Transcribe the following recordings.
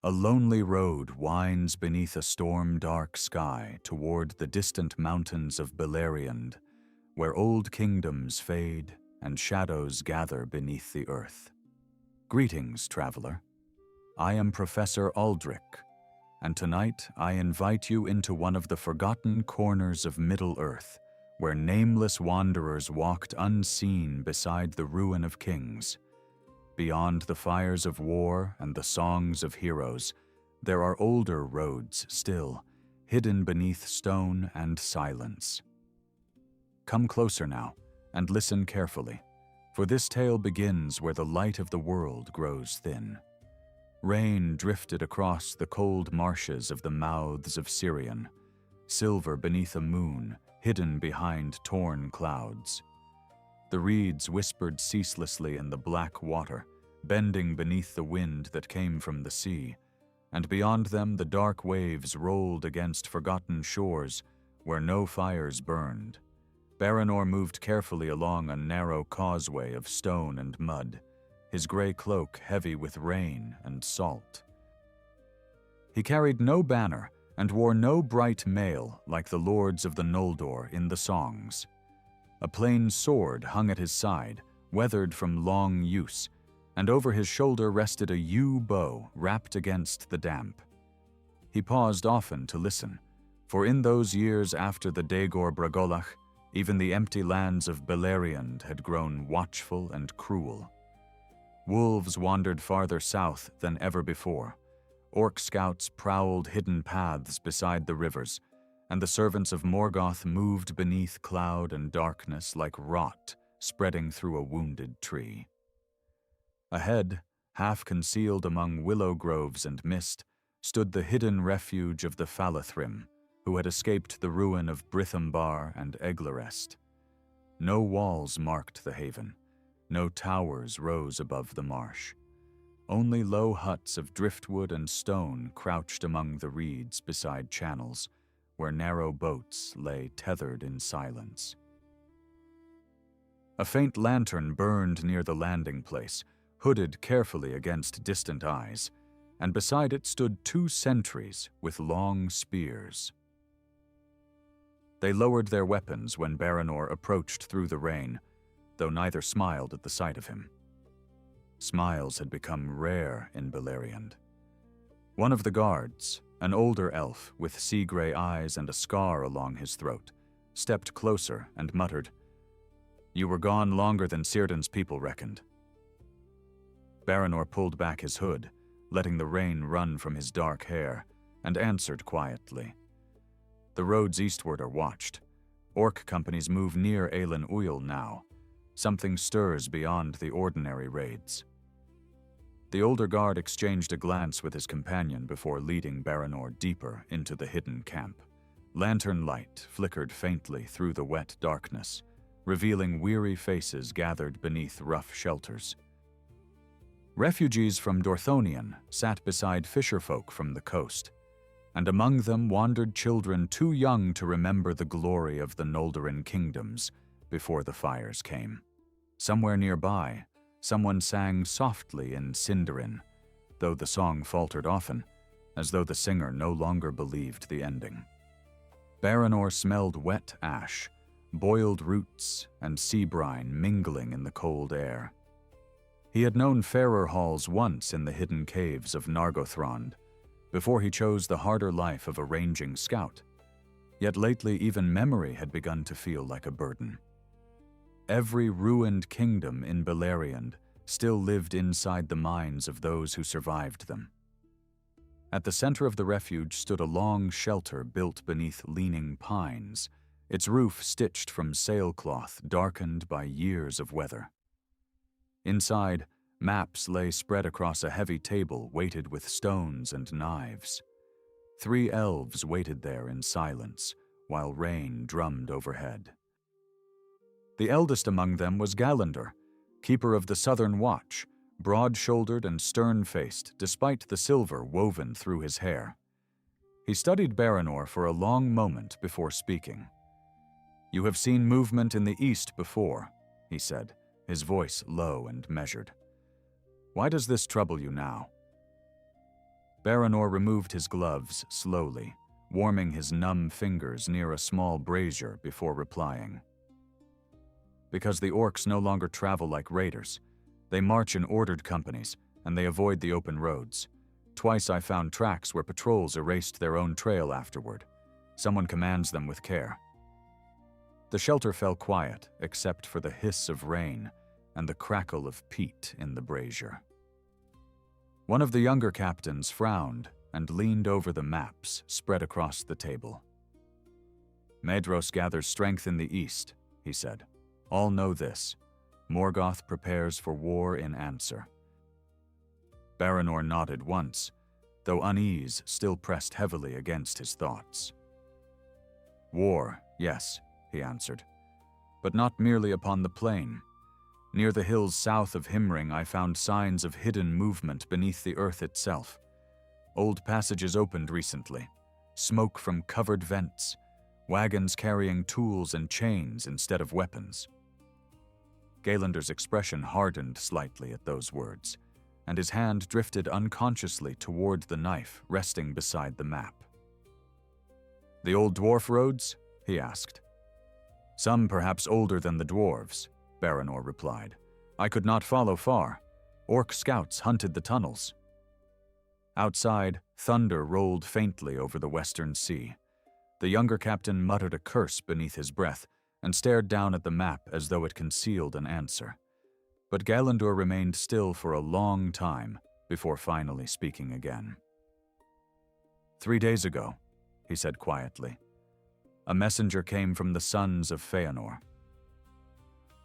A lonely road winds beneath a storm-dark sky toward the distant mountains of Beleriand, where old kingdoms fade and shadows gather beneath the earth. Greetings, traveler. I am Professor Aldrich, and tonight I invite you into one of the forgotten corners of Middle-earth, where nameless wanderers walked unseen beside the ruin of kings. Beyond the fires of war and the songs of heroes, there are older roads still, hidden beneath stone and silence. Come closer now, and listen carefully, for this tale begins where the light of the world grows thin. Rain drifted across the cold marshes of the mouths of Sirion, silver beneath a moon hidden behind torn clouds. The reeds whispered ceaselessly in the black water, bending beneath the wind that came from the sea, and beyond them the dark waves rolled against forgotten shores where no fires burned. Baranor moved carefully along a narrow causeway of stone and mud, his gray cloak heavy with rain and salt. He carried no banner and wore no bright mail like the lords of the Noldor in the songs. A plain sword hung at his side, weathered from long use, and over his shoulder rested a yew bow wrapped against the damp. He paused often to listen, for in those years after the Dagor Bragolach, even the empty lands of Beleriand had grown watchful and cruel. Wolves wandered farther south than ever before. Orc scouts prowled hidden paths beside the rivers, and the servants of Morgoth moved beneath cloud and darkness like rot spreading through a wounded tree. Ahead, half concealed among willow groves and mist, stood the hidden refuge of the Falathrim, who had escaped the ruin of Brithumbar and Eglarest. No walls marked the haven, no towers rose above the marsh. Only low huts of driftwood and stone crouched among the reeds beside channels, where narrow boats lay tethered in silence. A faint lantern burned near the landing place, hooded carefully against distant eyes, and beside it stood 2 sentries with long spears. They lowered their weapons when Baranor approached through the rain, though neither smiled at the sight of him. Smiles had become rare in Beleriand. One of the guards, an older elf with sea-gray eyes and a scar along his throat, stepped closer and muttered, "You were gone longer than Círdan's people reckoned." Baranor pulled back his hood, letting the rain run from his dark hair, and answered quietly, "The roads eastward are watched. Orc companies move near Aelin Uyl now. Something stirs beyond the ordinary raids." The older guard exchanged a glance with his companion before leading Baranor deeper into the hidden camp. Lantern light flickered faintly through the wet darkness, revealing weary faces gathered beneath rough shelters. Refugees from Dorthonion sat beside fisherfolk from the coast, and among them wandered children too young to remember the glory of the Noldorin kingdoms before the fires came. Somewhere nearby, someone sang softly in Sindarin, though the song faltered often, as though the singer no longer believed the ending. Baranor smelled wet ash, boiled roots, and sea brine mingling in the cold air. He had known fairer halls once in the hidden caves of Nargothrond, before he chose the harder life of a ranging scout. Yet lately even memory had begun to feel like a burden. Every ruined kingdom in Beleriand still lived inside the minds of those who survived them. At the center of the refuge stood a long shelter built beneath leaning pines, its roof stitched from sailcloth darkened by years of weather. Inside, maps lay spread across a heavy table weighted with stones and knives. 3 elves waited there in silence, while rain drummed overhead. The eldest among them was Galandr, keeper of the Southern Watch, broad-shouldered and stern-faced despite the silver woven through his hair. He studied Baranor for a long moment before speaking. "You have seen movement in the east before," he said, his voice low and measured. "Why does this trouble you now?" Baranor removed his gloves slowly, warming his numb fingers near a small brazier before replying. Because the orcs no longer travel like raiders. They march in ordered companies, and they avoid the open roads. Twice I found tracks where patrols erased their own trail afterward. Someone commands them with care. The shelter fell quiet, except for the hiss of rain and the crackle of peat in the brazier. One of the younger captains frowned and leaned over the maps spread across the table. "Medros gathers strength in the east," he said. "All know this. Morgoth prepares for war in answer." Baranor nodded once, though unease still pressed heavily against his thoughts. "War, yes," he answered, "but not merely upon the plain. Near the hills south of Himring I found signs of hidden movement beneath the earth itself. Old passages opened recently, smoke from covered vents, wagons carrying tools and chains instead of weapons." Gaelander's expression hardened slightly at those words, and his hand drifted unconsciously toward the knife resting beside the map. "The old dwarf roads?" he asked. "Some perhaps older than the dwarves," Baranor replied. "I could not follow far. Orc scouts hunted the tunnels." Outside, thunder rolled faintly over the western sea. The younger captain muttered a curse beneath his breath and stared down at the map as though it concealed an answer. But Gaelandor remained still for a long time before finally speaking again. "3 days ago," he said quietly, "a messenger came from the sons of Feanor.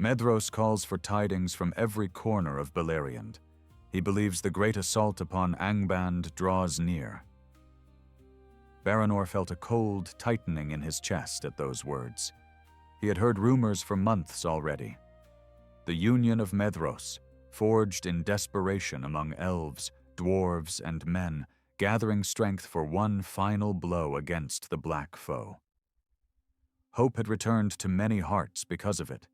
Medros calls for tidings from every corner of Beleriand. He believes the great assault upon Angband draws near." Baranor felt a cold tightening in his chest at those words. He had heard rumors for months already. The union of Medros, forged in desperation among elves, dwarves, and men, gathering strength for one final blow against the black foe. Hope had returned to many hearts because of it,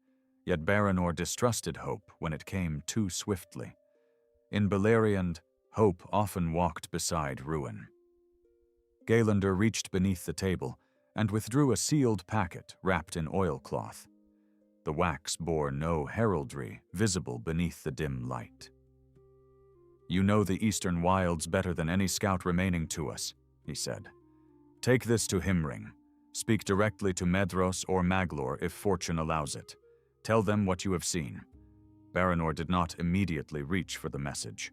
yet Baranor distrusted hope when it came too swiftly. In Beleriand, hope often walked beside ruin. Gaelander reached beneath the table and withdrew a sealed packet wrapped in oilcloth. The wax bore no heraldry visible beneath the dim light. "You know the eastern wilds better than any scout remaining to us," he said. "Take this to Himring. Speak directly to Medros or Maglor if fortune allows it. Tell them what you have seen." Baranor did not immediately reach for the message.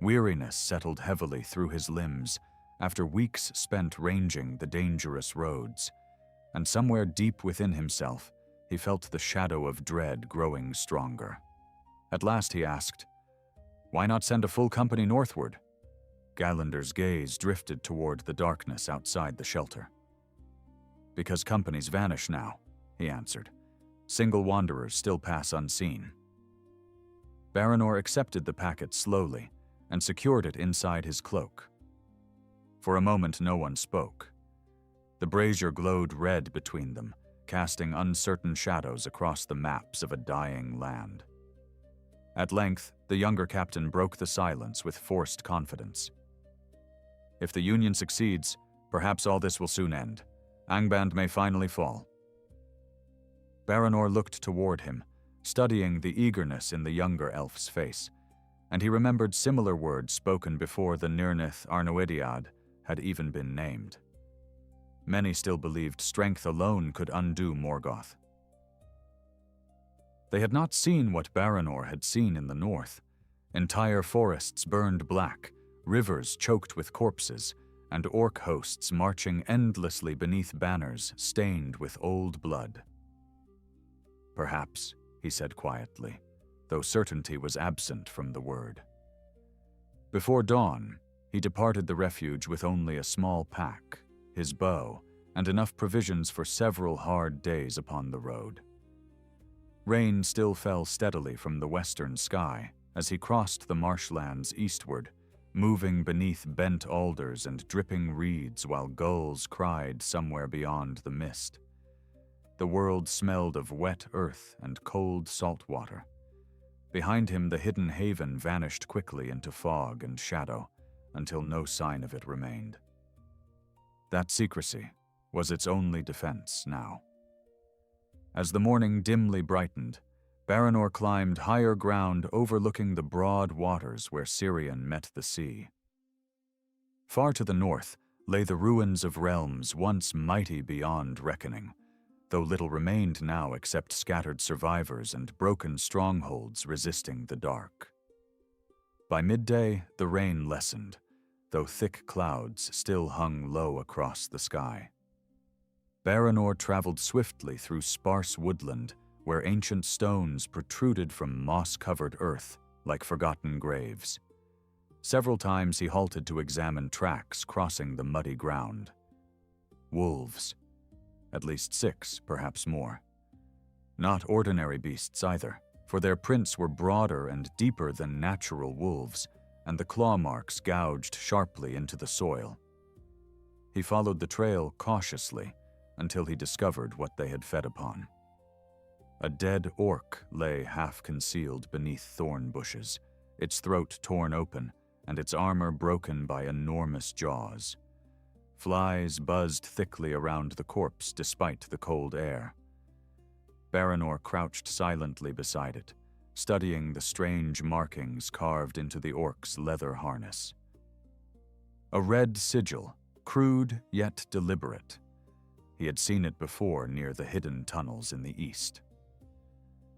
Weariness settled heavily through his limbs after weeks spent ranging the dangerous roads, and somewhere deep within himself, he felt the shadow of dread growing stronger. At last he asked, "Why not send a full company northward?" Gaelander's gaze drifted toward the darkness outside the shelter. "Because companies vanish now," he answered. "Single wanderers still pass unseen." Baranor accepted the packet slowly and secured it inside his cloak. For a moment no one spoke. The brazier glowed red between them, casting uncertain shadows across the maps of a dying land. At length, the younger captain broke the silence with forced confidence. "If the Union succeeds, perhaps all this will soon end. Angband may finally fall." Baranor looked toward him, studying the eagerness in the younger elf's face, and he remembered similar words spoken before the Nirnith Arnoediad had even been named. Many still believed strength alone could undo Morgoth. They had not seen what Baranor had seen in the north. Entire forests burned black, rivers choked with corpses, and orc hosts marching endlessly beneath banners stained with old blood. "Perhaps," he said quietly, though certainty was absent from the word. Before dawn, he departed the refuge with only a small pack, his bow, and enough provisions for several hard days upon the road. Rain still fell steadily from the western sky as he crossed the marshlands eastward, moving beneath bent alders and dripping reeds while gulls cried somewhere beyond the mist. The world smelled of wet earth and cold salt water. Behind him, the hidden haven vanished quickly into fog and shadow, until no sign of it remained. That secrecy was its only defense now. As the morning dimly brightened, Baranor climbed higher ground overlooking the broad waters where Sirion met the sea. Far to the north lay the ruins of realms once mighty beyond reckoning, though little remained now except scattered survivors and broken strongholds resisting the dark. By midday, the rain lessened, though thick clouds still hung low across the sky. Baranor traveled swiftly through sparse woodland where ancient stones protruded from moss-covered earth like forgotten graves. Several times he halted to examine tracks crossing the muddy ground. Wolves. At least 6, perhaps more. Not ordinary beasts either, for their prints were broader and deeper than natural wolves, and the claw marks gouged sharply into the soil. He followed the trail cautiously until he discovered what they had fed upon. A dead orc lay half-concealed beneath thorn bushes, its throat torn open and its armor broken by enormous jaws. Flies buzzed thickly around the corpse despite the cold air. Baranor crouched silently beside it, studying the strange markings carved into the orc's leather harness. A red sigil, crude yet deliberate. He had seen it before near the hidden tunnels in the east.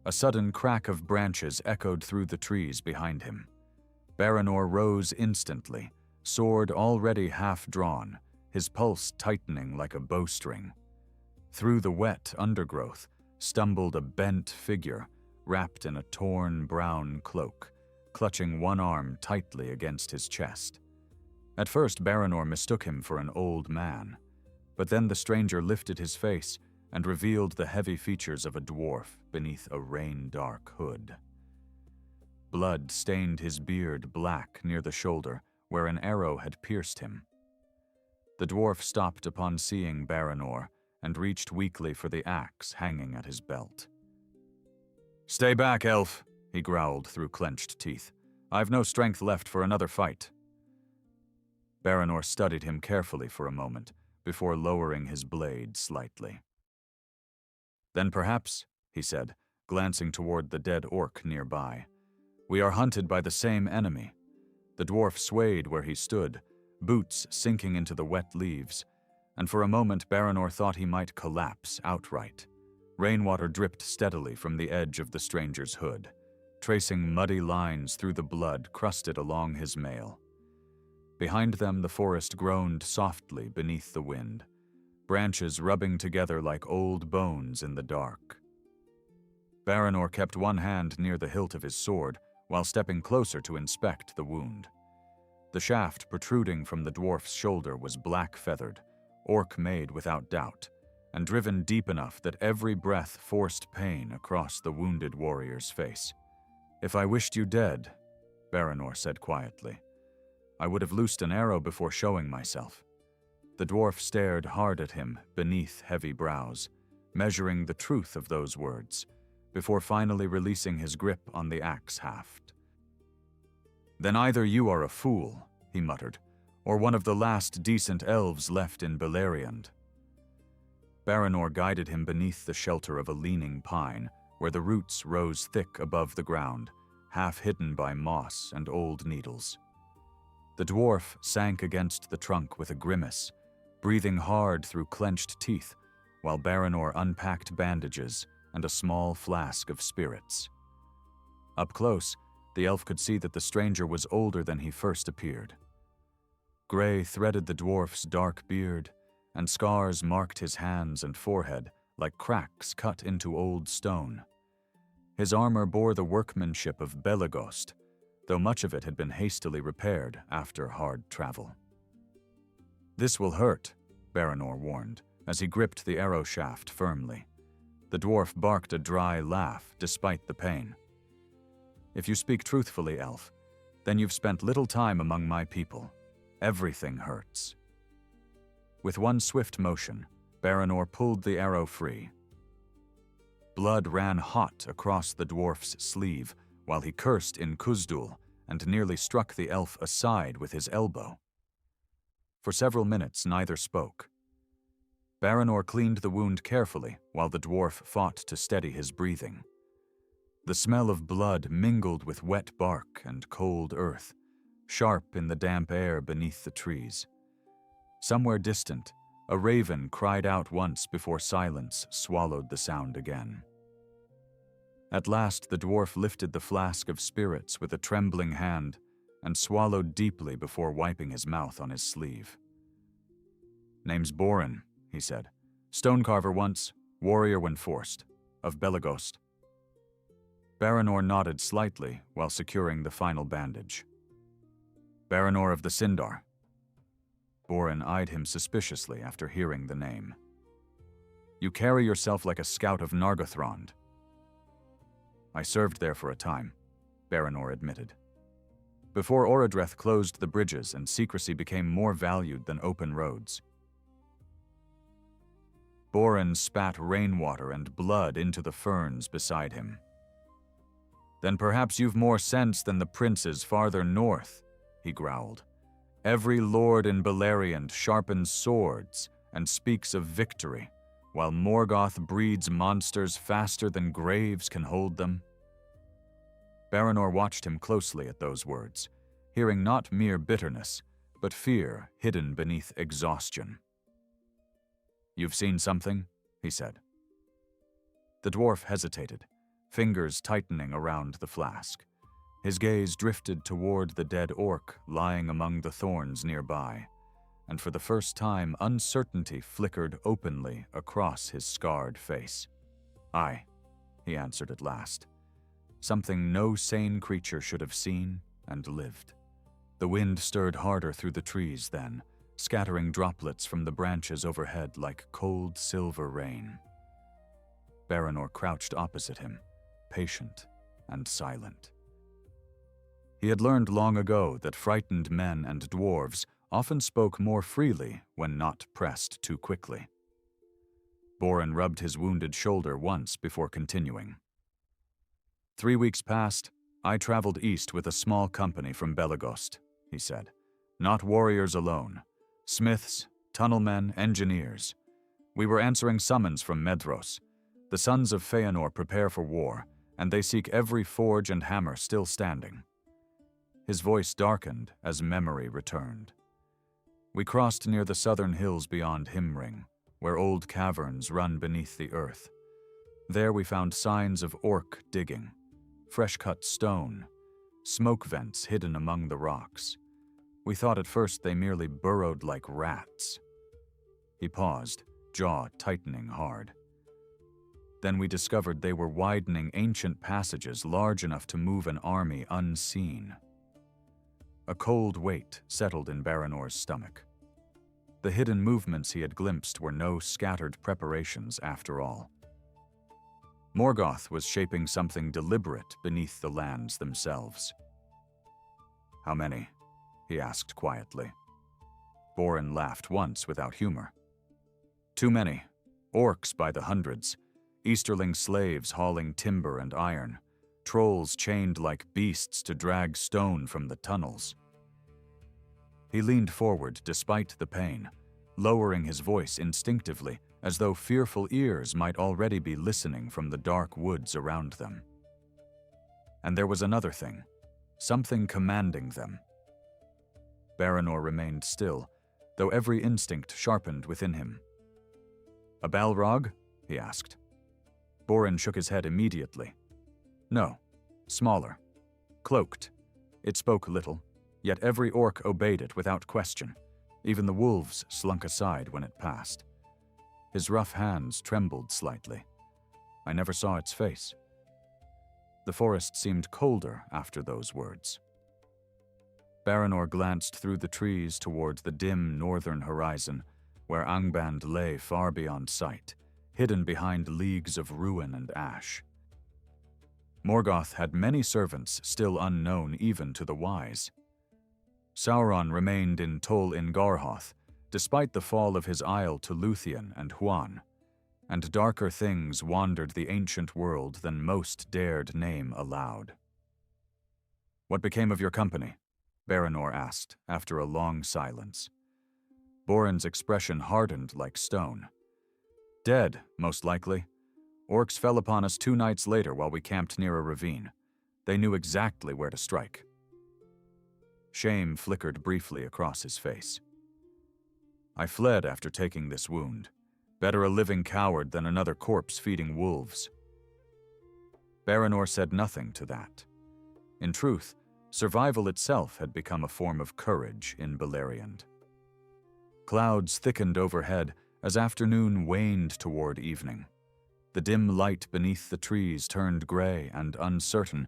A sudden crack of branches echoed through the trees behind him. Baranor rose instantly, sword already half-drawn, his pulse tightening like a bowstring. Through the wet undergrowth stumbled a bent figure, wrapped in a torn brown cloak, clutching one arm tightly against his chest. At first, Baranor mistook him for an old man, but then the stranger lifted his face and revealed the heavy features of a dwarf beneath a rain-dark hood. Blood stained his beard black near the shoulder where an arrow had pierced him. The dwarf stopped upon seeing Baranor and reached weakly for the axe hanging at his belt. "Stay back, elf," he growled through clenched teeth. "I've no strength left for another fight." Baranor studied him carefully for a moment before lowering his blade slightly. "Then perhaps," he said, glancing toward the dead orc nearby, "we are hunted by the same enemy." The dwarf swayed where he stood, boots sinking into the wet leaves, and for a moment Baranor thought he might collapse outright. Rainwater dripped steadily from the edge of the stranger's hood, tracing muddy lines through the blood crusted along his mail. Behind them the forest groaned softly beneath the wind, branches rubbing together like old bones in the dark. Baranor kept one hand near the hilt of his sword while stepping closer to inspect the wound. The shaft protruding from the dwarf's shoulder was black-feathered, orc-made without doubt, and driven deep enough that every breath forced pain across the wounded warrior's face. "If I wished you dead," Baranor said quietly, "I would have loosed an arrow before showing myself." The dwarf stared hard at him beneath heavy brows, measuring the truth of those words, before finally releasing his grip on the axe haft. "Then either you are a fool," he muttered, "or one of the last decent elves left in Beleriand." Baranor guided him beneath the shelter of a leaning pine, where the roots rose thick above the ground, half hidden by moss and old needles. The dwarf sank against the trunk with a grimace, breathing hard through clenched teeth, while Baranor unpacked bandages and a small flask of spirits. Up close, the elf could see that the stranger was older than he first appeared. Gray threaded the dwarf's dark beard, and scars marked his hands and forehead like cracks cut into old stone. His armor bore the workmanship of Belagost, though much of it had been hastily repaired after hard travel. "This will hurt," Baranor warned, as he gripped the arrow shaft firmly. The dwarf barked a dry laugh despite the pain. "If you speak truthfully, elf, then you've spent little time among my people. Everything hurts." With one swift motion, Baranor pulled the arrow free. Blood ran hot across the dwarf's sleeve while he cursed in Kuzdul and nearly struck the elf aside with his elbow. For several minutes neither spoke. Baranor cleaned the wound carefully while the dwarf fought to steady his breathing. The smell of blood mingled with wet bark and cold earth, sharp in the damp air beneath the trees. Somewhere distant, a raven cried out once before silence swallowed the sound again. At last the dwarf lifted the flask of spirits with a trembling hand and swallowed deeply before wiping his mouth on his sleeve. "Name's Borin," he said. "Stonecarver once, warrior when forced, of Belagost." Baranor nodded slightly while securing the final bandage. "Baranor of the Sindar." Borin eyed him suspiciously after hearing the name. "You carry yourself like a scout of Nargothrond." "I served there for a time," Baranor admitted. "Before Orodreth closed the bridges and secrecy became more valued than open roads." Borin spat rainwater and blood into the ferns beside him. "Then perhaps you've more sense than the princes farther north," he growled. "Every lord in Beleriand sharpens swords and speaks of victory, while Morgoth breeds monsters faster than graves can hold them." Baranor watched him closely at those words, hearing not mere bitterness, but fear hidden beneath exhaustion. "You've seen something?" he said. The dwarf hesitated, fingers tightening around the flask. His gaze drifted toward the dead orc lying among the thorns nearby, and for the first time uncertainty flickered openly across his scarred face. "Aye," he answered at last. Something no sane creature should have seen and lived. The wind stirred harder through the trees then, scattering droplets from the branches overhead like cold silver rain. Baranor crouched opposite him, patient and silent. He had learned long ago that frightened men and dwarves often spoke more freely when not pressed too quickly. Borin rubbed his wounded shoulder once before continuing. 3 weeks past, I traveled east with a small company from Belagost, he said. Not warriors alone. Smiths, tunnelmen, engineers. We were answering summons from Medros. The sons of Feanor prepare for war, and they seek every forge and hammer still standing. His voice darkened as memory returned. We crossed near the southern hills beyond Himring, where old caverns run beneath the earth. There we found signs of orc digging, fresh-cut stone, smoke vents hidden among the rocks. We thought at first they merely burrowed like rats. He paused, jaw tightening hard. Then we discovered they were widening ancient passages large enough to move an army unseen. A cold weight settled in Baranor's stomach. The hidden movements he had glimpsed were no scattered preparations after all. Morgoth was shaping something deliberate beneath the lands themselves. "How many?" he asked quietly. Borin laughed once without humor. "Too many. Orcs by the hundreds. Easterling slaves hauling timber and iron. Trolls chained like beasts to drag stone from the tunnels." He leaned forward despite the pain, lowering his voice instinctively as though fearful ears might already be listening from the dark woods around them. And there was another thing, something commanding them. Baranor remained still, though every instinct sharpened within him. "A Balrog?" he asked. Borin shook his head immediately. "No, smaller. Cloaked. It spoke little, yet every orc obeyed it without question. Even the wolves slunk aside when it passed. His rough hands trembled slightly. I never saw its face." The forest seemed colder after those words. Baranor glanced through the trees toward the dim northern horizon, where Angband lay far beyond sight, hidden behind leagues of ruin and ash. Morgoth had many servants still unknown even to the wise. Sauron remained in Tol Ingarhoth, despite the fall of his isle to Luthien and Huan, and darker things wandered the ancient world than most dared name aloud. What became of your company? Baranor asked, after a long silence. Boren's expression hardened like stone. Dead, most likely. Orcs fell upon us 2 nights later while we camped near a ravine. They knew exactly where to strike. Shame flickered briefly across his face. I fled after taking this wound. Better a living coward than another corpse feeding wolves. Baranor said nothing to that. In truth, survival itself had become a form of courage in Beleriand. Clouds thickened overhead as afternoon waned toward evening. The dim light beneath the trees turned gray and uncertain,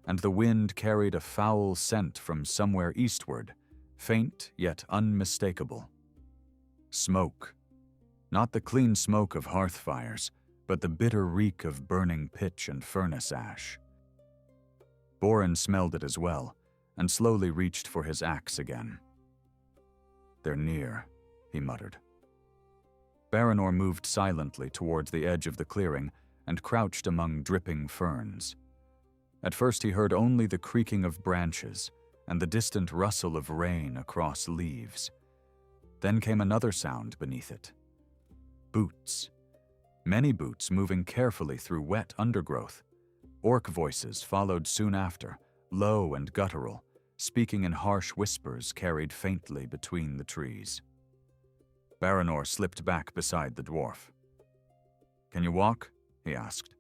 and the wind carried a foul scent from somewhere eastward, faint yet unmistakable. Smoke. Not the clean smoke of hearth fires, but the bitter reek of burning pitch and furnace ash. Boren smelled it as well, and slowly reached for his axe again. They're near, he muttered. Baranor moved silently towards the edge of the clearing and crouched among dripping ferns. At first he heard only the creaking of branches and the distant rustle of rain across leaves. Then came another sound beneath it. Boots. Many boots moving carefully through wet undergrowth. Orc voices followed soon after, low and guttural, speaking in harsh whispers carried faintly between the trees. Baranor slipped back beside the dwarf. "Can you walk?" he asked.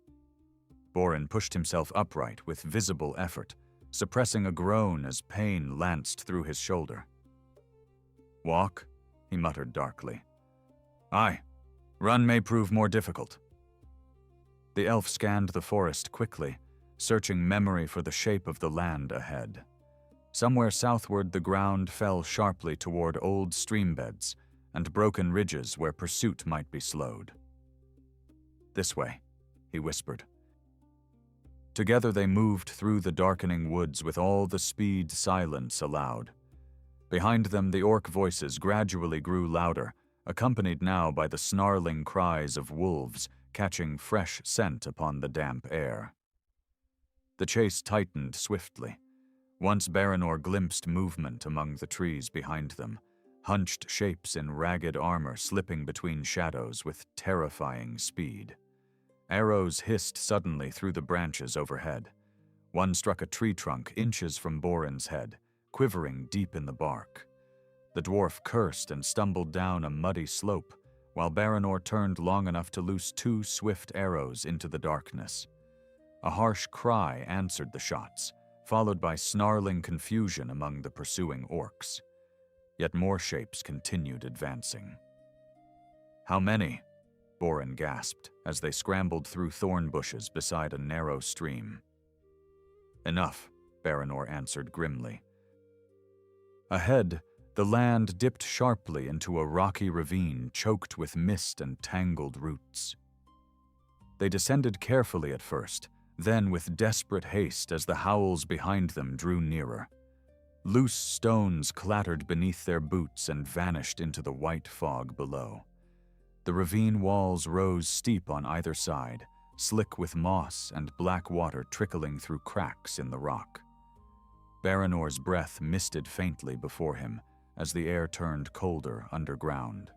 Boren pushed himself upright with visible effort, suppressing a groan as pain lanced through his shoulder. "Walk?" he muttered darkly. "Aye. Run may prove more difficult." The elf scanned the forest quickly, searching memory for the shape of the land ahead. Somewhere southward the ground fell sharply toward old streambeds and broken ridges where pursuit might be slowed. "This way," he whispered. Together they moved through the darkening woods with all the speed silence allowed. Behind them the orc voices gradually grew louder, accompanied now by the snarling cries of wolves catching fresh scent upon the damp air. The chase tightened swiftly. Once Baranor glimpsed movement among the trees behind them, hunched shapes in ragged armor slipping between shadows with terrifying speed. Arrows hissed suddenly through the branches overhead. One struck a tree trunk inches from Boren's head, quivering deep in the bark. The dwarf cursed and stumbled down a muddy slope, while Baranor turned long enough to loose 2 swift arrows into the darkness. A harsh cry answered the shots, followed by snarling confusion among the pursuing orcs. Yet more shapes continued advancing. "How many?" Boren gasped as they scrambled through thorn bushes beside a narrow stream. "Enough," Baranor answered grimly. Ahead, the land dipped sharply into a rocky ravine choked with mist and tangled roots. They descended carefully at first, then with desperate haste as the howls behind them drew nearer. Loose stones clattered beneath their boots and vanished into the white fog below. The ravine walls rose steep on either side, slick with moss and black water trickling through cracks in the rock. Baranor's breath misted faintly before him as the air turned colder underground.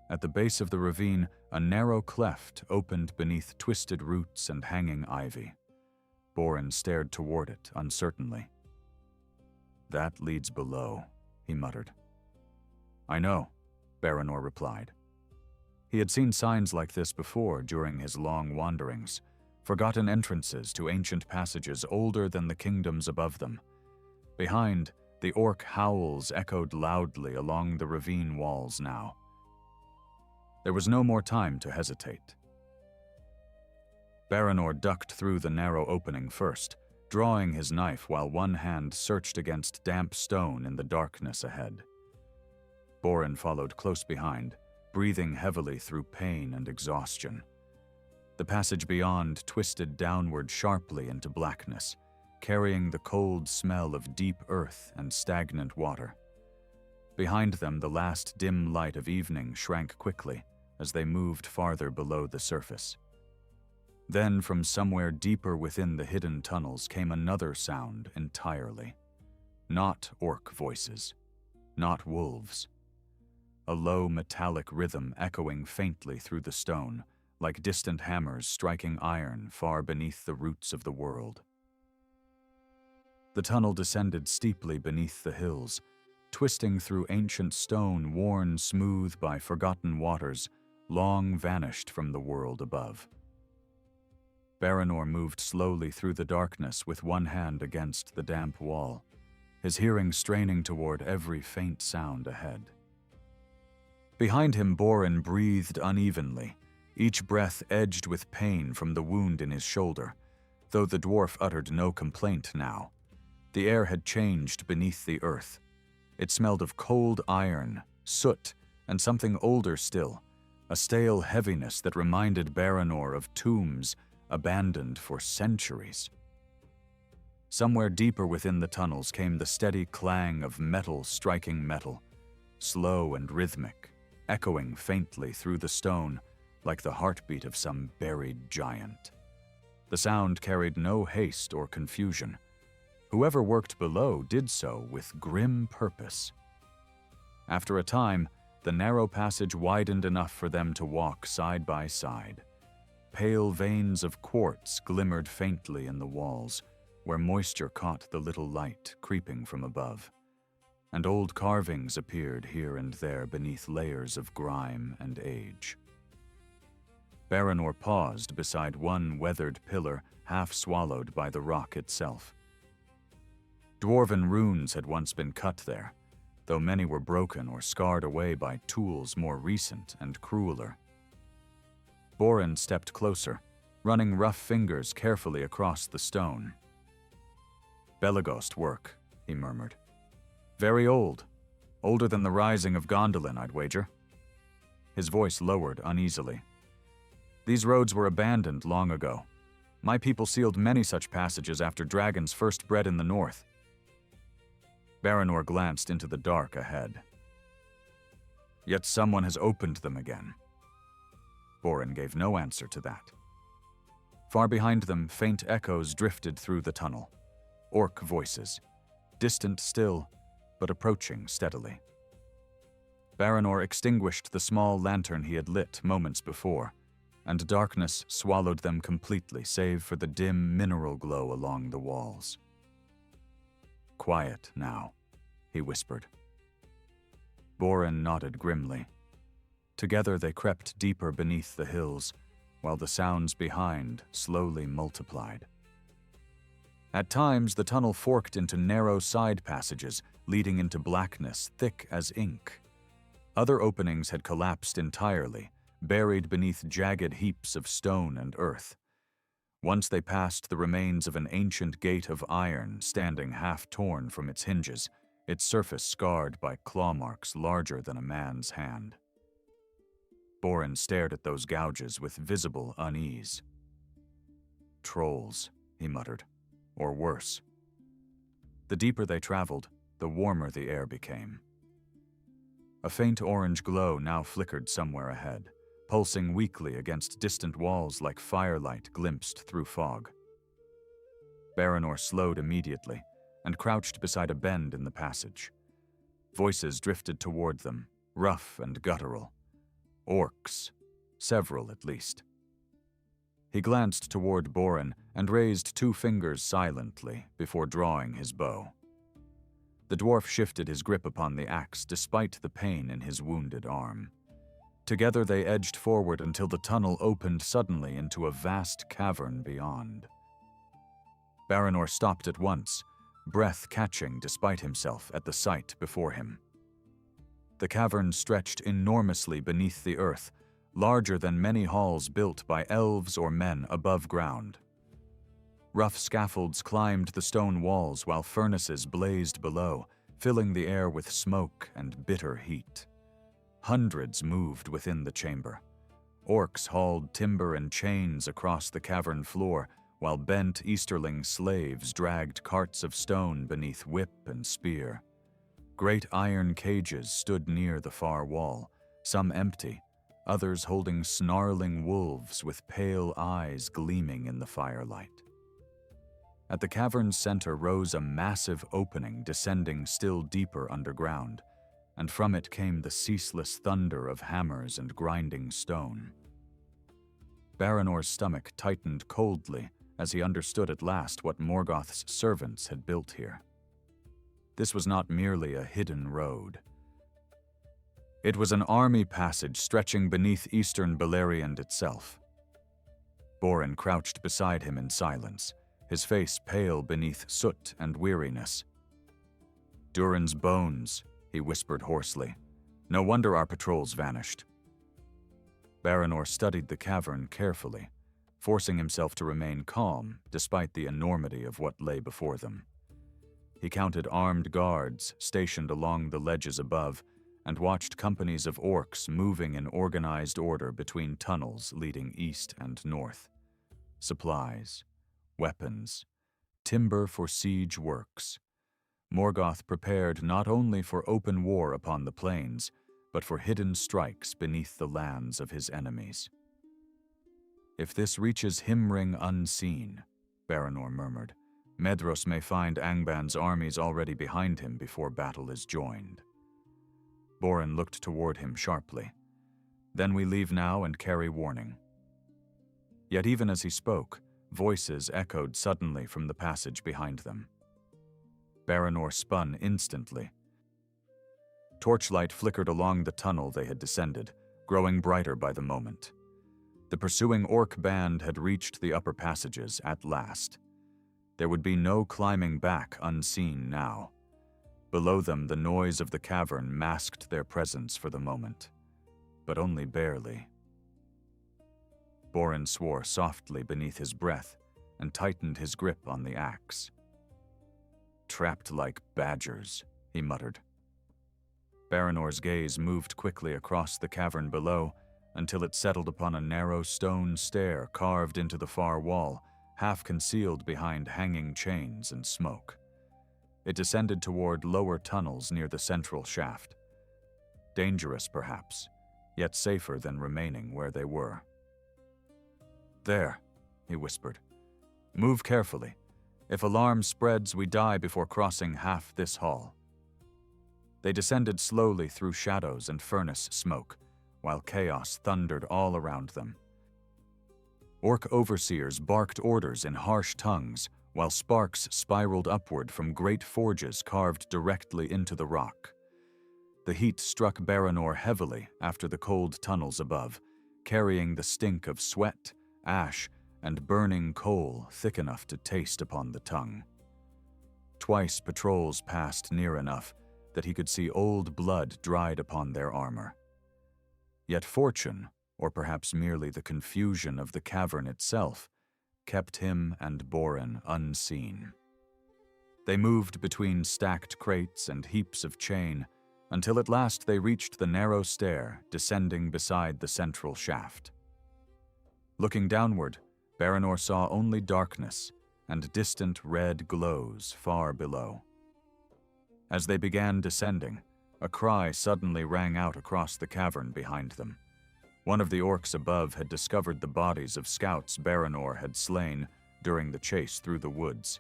At the base of the ravine, a narrow cleft opened beneath twisted roots and hanging ivy. Boren stared toward it uncertainly. "That leads below," he muttered. "I know," Baranor replied. He had seen signs like this before during his long wanderings, forgotten entrances to ancient passages older than the kingdoms above them. Behind, the orc howls echoed loudly along the ravine walls now. There was no more time to hesitate. Baranor ducked through the narrow opening first, drawing his knife while one hand searched against damp stone in the darkness ahead. Boren followed close behind, breathing heavily through pain and exhaustion. The passage beyond twisted downward sharply into blackness, carrying the cold smell of deep earth and stagnant water. Behind them, the last dim light of evening shrank quickly as they moved farther below the surface. Then from somewhere deeper within the hidden tunnels came another sound entirely. Not orc voices, not wolves. A low metallic rhythm echoing faintly through the stone, like distant hammers striking iron far beneath the roots of the world. The tunnel descended steeply beneath the hills, twisting through ancient stone worn smooth by forgotten waters, long vanished from the world above. Baranor moved slowly through the darkness with one hand against the damp wall, his hearing straining toward every faint sound ahead. Behind him, Borin breathed unevenly, each breath edged with pain from the wound in his shoulder, though the dwarf uttered no complaint now. The air had changed beneath the earth. It smelled of cold iron, soot, and something older still, a stale heaviness that reminded Baranor of tombs abandoned for centuries. Somewhere deeper within the tunnels came the steady clang of metal striking metal, slow and rhythmic, echoing faintly through the stone like the heartbeat of some buried giant. The sound carried no haste or confusion. Whoever worked below did so with grim purpose. After a time, the narrow passage widened enough for them to walk side by side. Pale veins of quartz glimmered faintly in the walls, where moisture caught the little light creeping from above, and old carvings appeared here and there beneath layers of grime and age. Baranor paused beside one weathered pillar half swallowed by the rock itself. Dwarven runes had once been cut there, though many were broken or scarred away by tools more recent and crueler. Borin stepped closer, running rough fingers carefully across the stone. "Belegost work," he murmured. "Very old. Older than the rising of Gondolin, I'd wager." His voice lowered uneasily. "These roads were abandoned long ago. My people sealed many such passages after dragons first bred in the north." Baranor glanced into the dark ahead. "Yet someone has opened them again." Borin gave no answer to that. Far behind them, faint echoes drifted through the tunnel. Orc voices, distant still, but approaching steadily. Baranor extinguished the small lantern he had lit moments before, and darkness swallowed them completely save for the dim mineral glow along the walls. "Quiet now," he whispered. Borin nodded grimly. Together they crept deeper beneath the hills, while the sounds behind slowly multiplied. At times, the tunnel forked into narrow side passages, leading into blackness thick as ink. Other openings had collapsed entirely, buried beneath jagged heaps of stone and earth. Once they passed the remains of an ancient gate of iron standing half-torn from its hinges, its surface scarred by claw marks larger than a man's hand. Borin stared at those gouges with visible unease. "Trolls," he muttered, "or worse." The deeper they traveled, the warmer the air became. A faint orange glow now flickered somewhere ahead, pulsing weakly against distant walls like firelight glimpsed through fog. Baranor slowed immediately and crouched beside a bend in the passage. Voices drifted toward them, rough and guttural. Orcs, several at least. He glanced toward Borin and raised 2 fingers silently before drawing his bow. The dwarf shifted his grip upon the axe despite the pain in his wounded arm. Together they edged forward until the tunnel opened suddenly into a vast cavern beyond. Baranor stopped at once, breath catching despite himself at the sight before him. The cavern stretched enormously beneath the earth, larger than many halls built by elves or men above ground. Rough scaffolds climbed the stone walls while furnaces blazed below, filling the air with smoke and bitter heat. Hundreds moved within the chamber. Orcs hauled timber and chains across the cavern floor, while bent Easterling slaves dragged carts of stone beneath whip and spear. Great iron cages stood near the far wall, some empty, others holding snarling wolves with pale eyes gleaming in the firelight. At the cavern's center rose a massive opening descending still deeper underground, and from it came the ceaseless thunder of hammers and grinding stone. Baranor's stomach tightened coldly as he understood at last what Morgoth's servants had built here. This was not merely a hidden road. It was an army passage stretching beneath eastern Beleriand itself. Borin crouched beside him in silence, his face pale beneath soot and weariness. "Durin's bones," he whispered hoarsely. "No wonder our patrols vanished." Baranor studied the cavern carefully, forcing himself to remain calm despite the enormity of what lay before them. He counted armed guards stationed along the ledges above and watched companies of orcs moving in organized order between tunnels leading east and north. Supplies, weapons, timber for siege works. Morgoth prepared not only for open war upon the plains, but for hidden strikes beneath the lands of his enemies. "If this reaches Himring unseen," Baranor murmured, "Medros may find Angban's armies already behind him before battle is joined." Borin looked toward him sharply. "Then we leave now and carry warning." Yet even as he spoke, voices echoed suddenly from the passage behind them. Baranor spun instantly. Torchlight flickered along the tunnel they had descended, growing brighter by the moment. The pursuing orc band had reached the upper passages at last. There would be no climbing back unseen now. Below them, the noise of the cavern masked their presence for the moment, but only barely. Borin swore softly beneath his breath and tightened his grip on the axe. "Trapped like badgers," he muttered. Baranor's gaze moved quickly across the cavern below until it settled upon a narrow stone stair carved into the far wall, half concealed behind hanging chains and smoke. It descended toward lower tunnels near the central shaft. Dangerous, perhaps, yet safer than remaining where they were. "There," he whispered. "Move carefully. If alarm spreads, we die before crossing half this hall." They descended slowly through shadows and furnace smoke, while chaos thundered all around them. Orc overseers barked orders in harsh tongues, while sparks spiraled upward from great forges carved directly into the rock. The heat struck Baranor heavily after the cold tunnels above, carrying the stink of sweat, ash, and burning coal thick enough to taste upon the tongue. Twice patrols passed near enough that he could see old blood dried upon their armor. Yet fortune, or perhaps merely the confusion of the cavern itself, kept him and Borin unseen. They moved between stacked crates and heaps of chain until at last they reached the narrow stair descending beside the central shaft. Looking downward, Baranor saw only darkness and distant red glows far below. As they began descending, a cry suddenly rang out across the cavern behind them. One of the orcs above had discovered the bodies of scouts Baranor had slain during the chase through the woods.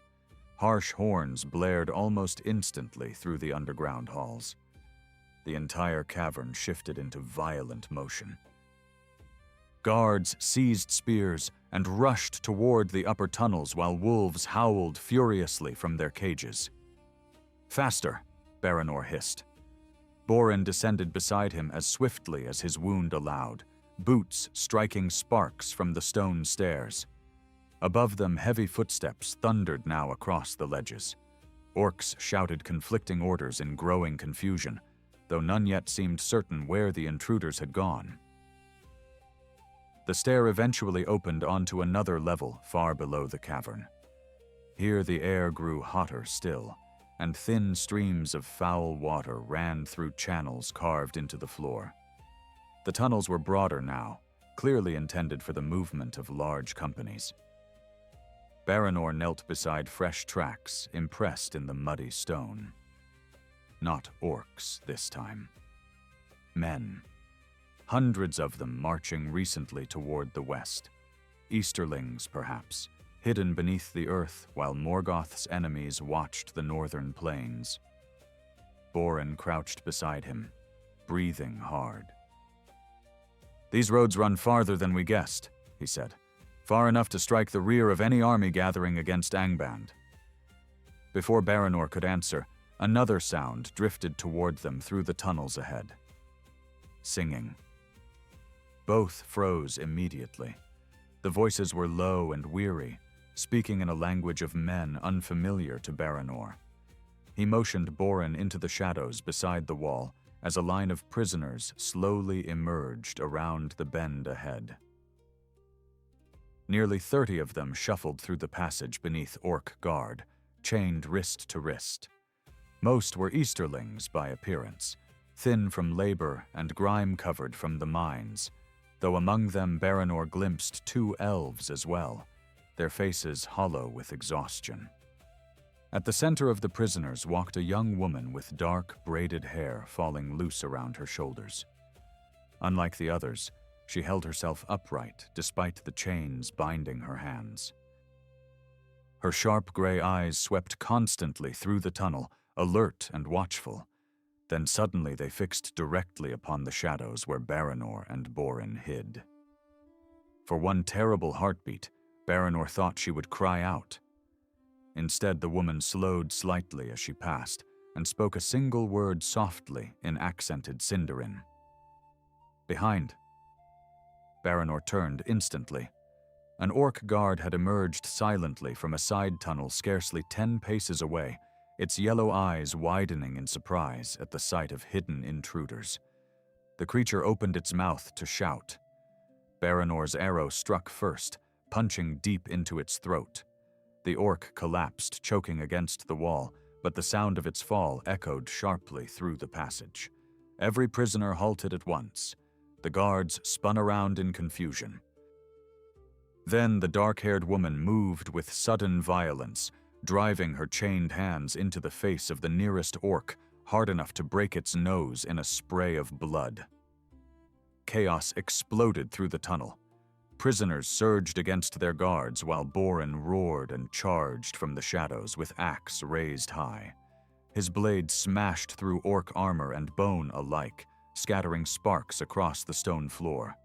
Harsh horns blared almost instantly through the underground halls. The entire cavern shifted into violent motion. Guards seized spears and rushed toward the upper tunnels while wolves howled furiously from their cages. "Faster," Baranor hissed. Borin descended beside him as swiftly as his wound allowed, boots striking sparks from the stone stairs. Above them, heavy footsteps thundered now across the ledges. Orcs shouted conflicting orders in growing confusion, though none yet seemed certain where the intruders had gone. The stair eventually opened onto another level far below the cavern. Here the air grew hotter still, and thin streams of foul water ran through channels carved into the floor. The tunnels were broader now, clearly intended for the movement of large companies. Baranor knelt beside fresh tracks impressed in the muddy stone. Not orcs this time. Men. hundreds of them marching recently toward the west. Easterlings, perhaps, hidden beneath the earth while Morgoth's enemies watched the northern plains. Borin crouched beside him, breathing hard. "These roads run farther than we guessed," he said. "Far enough to strike the rear of any army gathering against Angband." Before Baranor could answer, another sound drifted toward them through the tunnels ahead. Singing. Both froze immediately. The voices were low and weary, speaking in a language of men unfamiliar to Baranor. He motioned Borin into the shadows beside the wall as a line of prisoners slowly emerged around the bend ahead. Nearly 30 of them shuffled through the passage beneath Orc guard, chained wrist to wrist. Most were Easterlings by appearance, thin from labor and grime-covered from the mines, though among them Baranor glimpsed 2 elves as well, their faces hollow with exhaustion. At the center of the prisoners walked a young woman with dark, braided hair falling loose around her shoulders. Unlike the others, she held herself upright despite the chains binding her hands. Her sharp gray eyes swept constantly through the tunnel, alert and watchful. Then suddenly they fixed directly upon the shadows where Baranor and Borin hid. For one terrible heartbeat, Baranor thought she would cry out. Instead, the woman slowed slightly as she passed and spoke a single word softly in accented Sindarin. "Behind." Baranor turned instantly. An Orc guard had emerged silently from a side tunnel scarcely 10 paces away, its yellow eyes widening in surprise at the sight of hidden intruders. The creature opened its mouth to shout. Baranor's arrow struck first, punching deep into its throat. The Orc collapsed, choking against the wall, but the sound of its fall echoed sharply through the passage. Every prisoner halted at once. The guards spun around in confusion. Then the dark-haired woman moved with sudden violence, driving her chained hands into the face of the nearest Orc, hard enough to break its nose in a spray of blood. Chaos exploded through the tunnel. Prisoners surged against their guards while Borin roared and charged from the shadows with axe raised high. His blade smashed through Orc armor and bone alike, scattering sparks across the stone floor.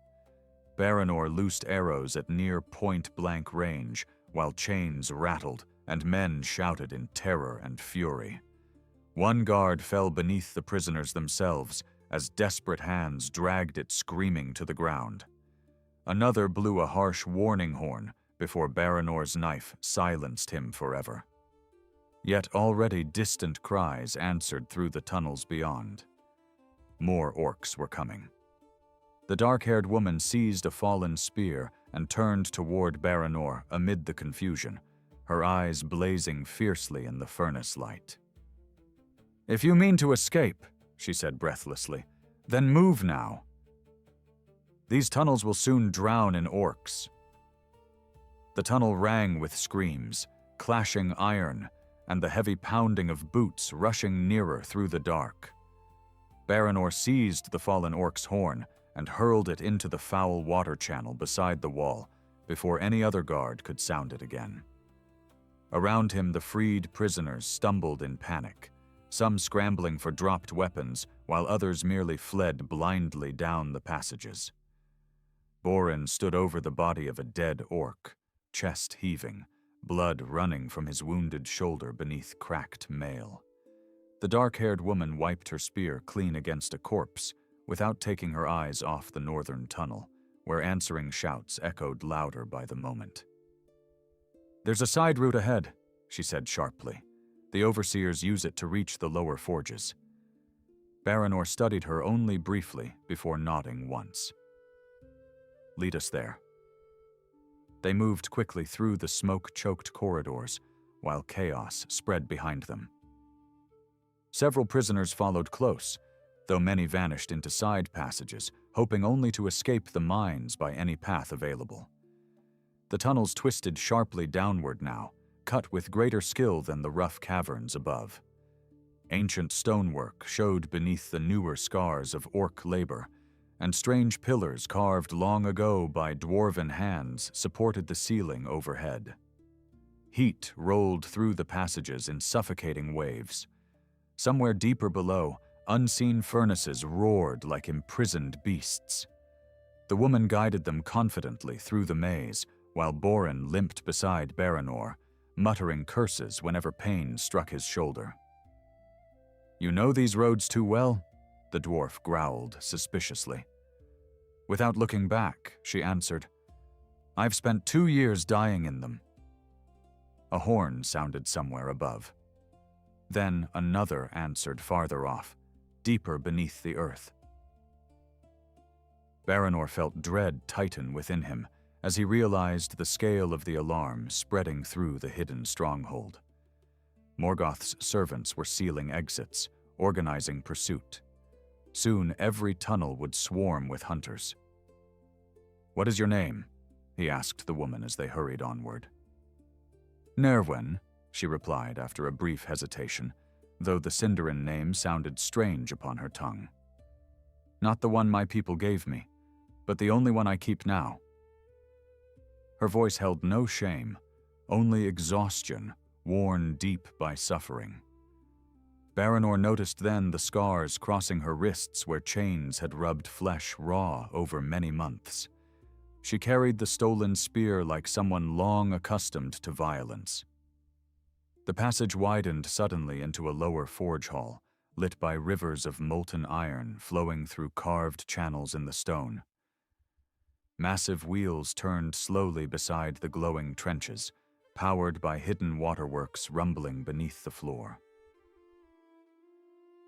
Baranor loosed arrows at near point-blank range, while chains rattled and men shouted in terror and fury. One guard fell beneath the prisoners themselves as desperate hands dragged it screaming to the ground. Another blew a harsh warning horn before Baranor's knife silenced him forever. Yet already distant cries answered through the tunnels beyond. More Orcs were coming. The dark-haired woman seized a fallen spear and turned toward Baranor amid the confusion, her eyes blazing fiercely in the furnace light. "If you mean to escape," she said breathlessly, "then move now. These tunnels will soon drown in Orcs." The tunnel rang with screams, clashing iron, and the heavy pounding of boots rushing nearer through the dark. Baranor seized the fallen Orc's horn and hurled it into the foul water channel beside the wall before any other guard could sound it again. Around him, the freed prisoners stumbled in panic, some scrambling for dropped weapons while others merely fled blindly down the passages. Borin stood over the body of a dead Orc, chest heaving, blood running from his wounded shoulder beneath cracked mail. The dark-haired woman wiped her spear clean against a corpse without taking her eyes off the northern tunnel, where answering shouts echoed louder by the moment. "There's a side route ahead," she said sharply. "The overseers use it to reach the lower forges." Baranor studied her only briefly before nodding once. "Lead us there." They moved quickly through the smoke-choked corridors, while chaos spread behind them. Several prisoners followed close, though many vanished into side passages, hoping only to escape the mines by any path available. The tunnels twisted sharply downward now, cut with greater skill than the rough caverns above. Ancient stonework showed beneath the newer scars of Orc labor, and strange pillars carved long ago by dwarven hands supported the ceiling overhead. Heat rolled through the passages in suffocating waves. Somewhere deeper below, unseen furnaces roared like imprisoned beasts. The woman guided them confidently through the maze, while Borin limped beside Baranor, muttering curses whenever pain struck his shoulder. "You know these roads too well?" the dwarf growled suspiciously. Without looking back, she answered, "I've spent 2 years dying in them." A horn sounded somewhere above. Then another answered farther off, deeper beneath the earth. Baranor felt dread tighten within him as he realized the scale of the alarm spreading through the hidden stronghold. Morgoth's servants were sealing exits, organizing pursuit. Soon every tunnel would swarm with hunters. "What is your name?" he asked the woman as they hurried onward. "Nerwen," she replied after a brief hesitation, though the Sindarin name sounded strange upon her tongue. "Not the one my people gave me, but the only one I keep now." Her voice held no shame, only exhaustion, worn deep by suffering. Baranor noticed then the scars crossing her wrists where chains had rubbed flesh raw over many months. She carried the stolen spear like someone long accustomed to violence. The passage widened suddenly into a lower forge hall, lit by rivers of molten iron flowing through carved channels in the stone. Massive wheels turned slowly beside the glowing trenches, powered by hidden waterworks rumbling beneath the floor.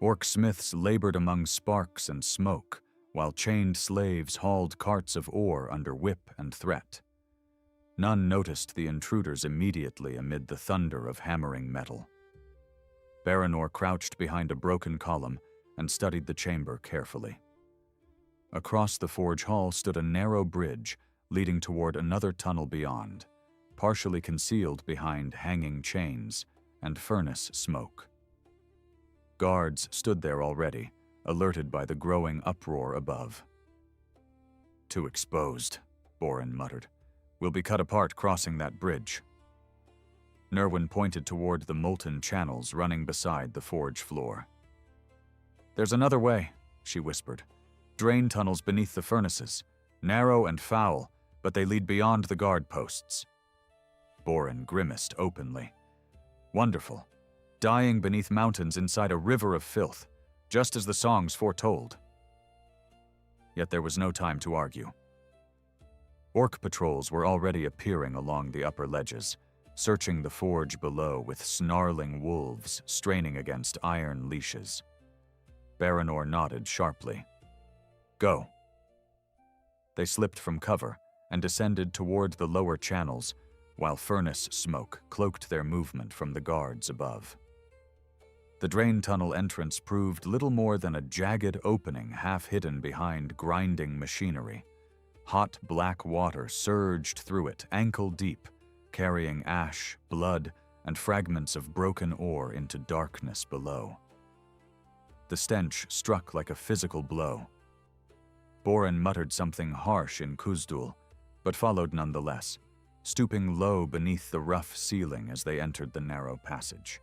Orc smiths labored among sparks and smoke, while chained slaves hauled carts of ore under whip and threat. None noticed the intruders immediately amid the thunder of hammering metal. Baranor crouched behind a broken column and studied the chamber carefully. Across the forge hall stood a narrow bridge leading toward another tunnel beyond, partially concealed behind hanging chains and furnace smoke. Guards stood there already, alerted by the growing uproar above. "Too exposed," Borin muttered. "We'll be cut apart crossing that bridge." Nerwen pointed toward the molten channels running beside the forge floor. "There's another way," she whispered. "Drain tunnels beneath the furnaces. Narrow and foul, but they lead beyond the guard posts." Borin grimaced openly. "Wonderful. Dying beneath mountains inside a river of filth, just as the songs foretold." Yet there was no time to argue. Orc patrols were already appearing along the upper ledges, searching the forge below with snarling wolves straining against iron leashes. Baranor nodded sharply. "Go." They slipped from cover and descended toward the lower channels, while furnace smoke cloaked their movement from the guards above. The drain tunnel entrance proved little more than a jagged opening half hidden behind grinding machinery. Hot black water surged through it ankle deep, carrying ash, blood, and fragments of broken ore into darkness below. The stench struck like a physical blow. Borin muttered something harsh in Khuzdul, but followed nonetheless, stooping low beneath the rough ceiling as they entered the narrow passage.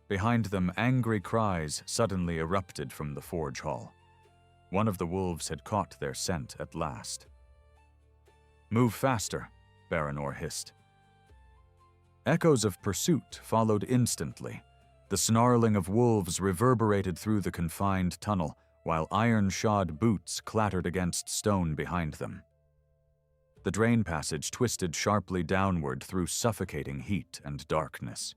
Behind them, angry cries suddenly erupted from the forge hall. One of the wolves had caught their scent at last. "Move faster," Baranor hissed. Echoes of pursuit followed instantly. The snarling of wolves reverberated through the confined tunnel, while iron-shod boots clattered against stone behind them. The drain passage twisted sharply downward through suffocating heat and darkness.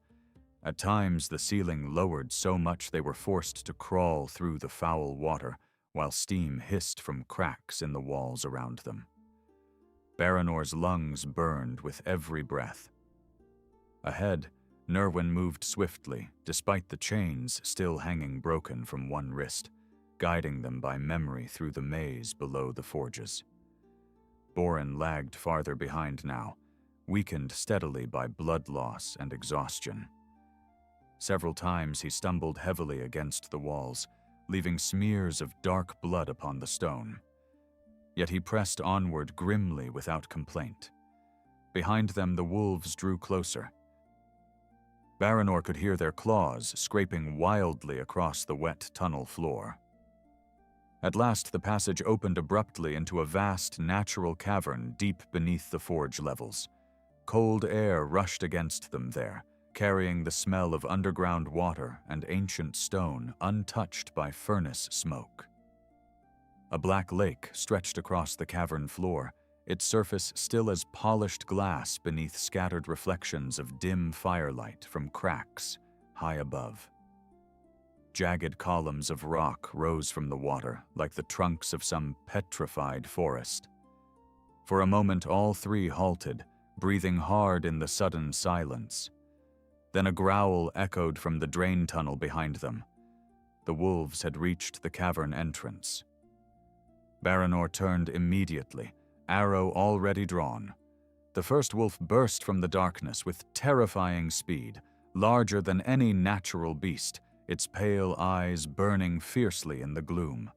At times, the ceiling lowered so much they were forced to crawl through the foul water, while steam hissed from cracks in the walls around them. Baranor's lungs burned with every breath. Ahead, Nerwen moved swiftly, despite the chains still hanging broken from one wrist, guiding them by memory through the maze below the forges. Borin lagged farther behind now, weakened steadily by blood loss and exhaustion. Several times he stumbled heavily against the walls, leaving smears of dark blood upon the stone. Yet he pressed onward grimly without complaint. Behind them the wolves drew closer. Baranor could hear their claws scraping wildly across the wet tunnel floor. At last the passage opened abruptly into a vast natural cavern deep beneath the forge levels. Cold air rushed against them there, carrying the smell of underground water and ancient stone untouched by furnace smoke. A black lake stretched across the cavern floor, its surface still as polished glass beneath scattered reflections of dim firelight from cracks high above. Jagged columns of rock rose from the water like the trunks of some petrified forest. For a moment all three halted, breathing hard in the sudden silence. Then a growl echoed from the drain tunnel behind them. The wolves had reached the cavern entrance. Baranor turned immediately, arrow already drawn. The first wolf burst from the darkness with terrifying speed, larger than any natural beast, its pale eyes burning fiercely in the gloom.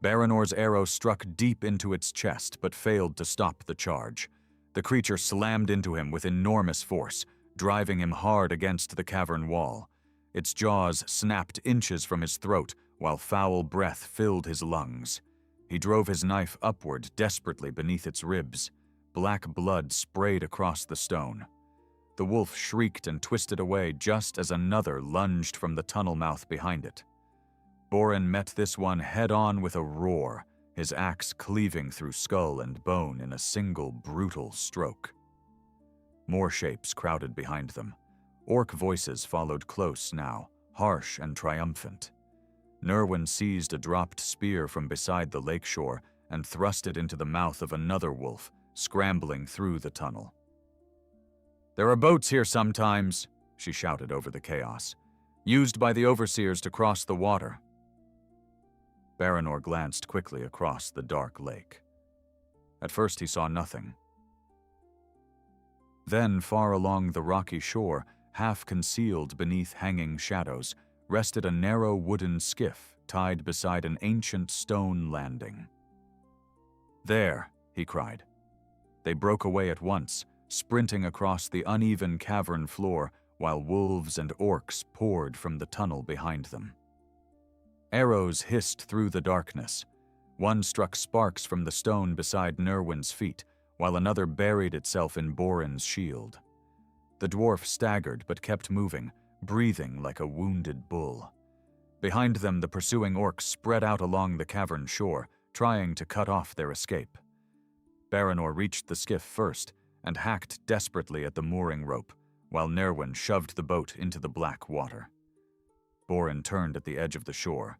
Baranor's arrow struck deep into its chest but failed to stop the charge. The creature slammed into him with enormous force, driving him hard against the cavern wall. Its jaws snapped inches from his throat while foul breath filled his lungs. He drove his knife upward desperately beneath its ribs. Black blood sprayed across the stone. The wolf shrieked and twisted away just as another lunged from the tunnel mouth behind it. Borin met this one head-on with a roar, his axe cleaving through skull and bone in a single brutal stroke. More shapes crowded behind them. Orc voices followed close now, harsh and triumphant. Nerwin seized a dropped spear from beside the lakeshore and thrust it into the mouth of another wolf, scrambling through the tunnel. "There are boats here sometimes," she shouted over the chaos, "used by the overseers to cross the water." Baranor glanced quickly across the dark lake. At first he saw nothing. Then, far along the rocky shore, half concealed beneath hanging shadows, rested a narrow wooden skiff tied beside an ancient stone landing. "There," he cried. They broke away at once, sprinting across the uneven cavern floor while wolves and orcs poured from the tunnel behind them. Arrows hissed through the darkness. One struck sparks from the stone beside Nerwin's feet, while another buried itself in Borin's shield. The dwarf staggered but kept moving, breathing like a wounded bull. Behind them, the pursuing orcs spread out along the cavern shore, trying to cut off their escape. Baranor reached the skiff first and hacked desperately at the mooring rope, while Nerwin shoved the boat into the black water. Borin turned at the edge of the shore,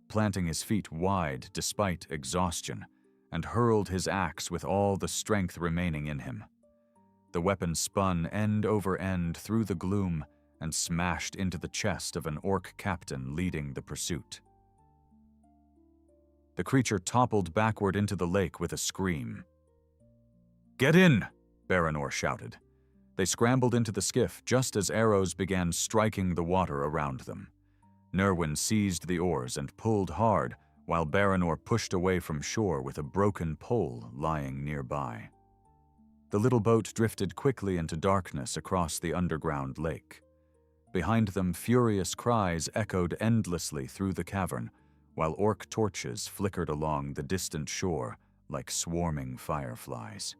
planting his feet wide despite exhaustion, and hurled his axe with all the strength remaining in him. The weapon spun end over end through the gloom and smashed into the chest of an orc captain leading the pursuit. The creature toppled backward into the lake with a scream. "Get in!" Baranor shouted. They scrambled into the skiff just as arrows began striking the water around them. Nerwin seized the oars and pulled hard, while Baranor pushed away from shore with a broken pole lying nearby. The little boat drifted quickly into darkness across the underground lake. Behind them, furious cries echoed endlessly through the cavern, while orc torches flickered along the distant shore like swarming fireflies.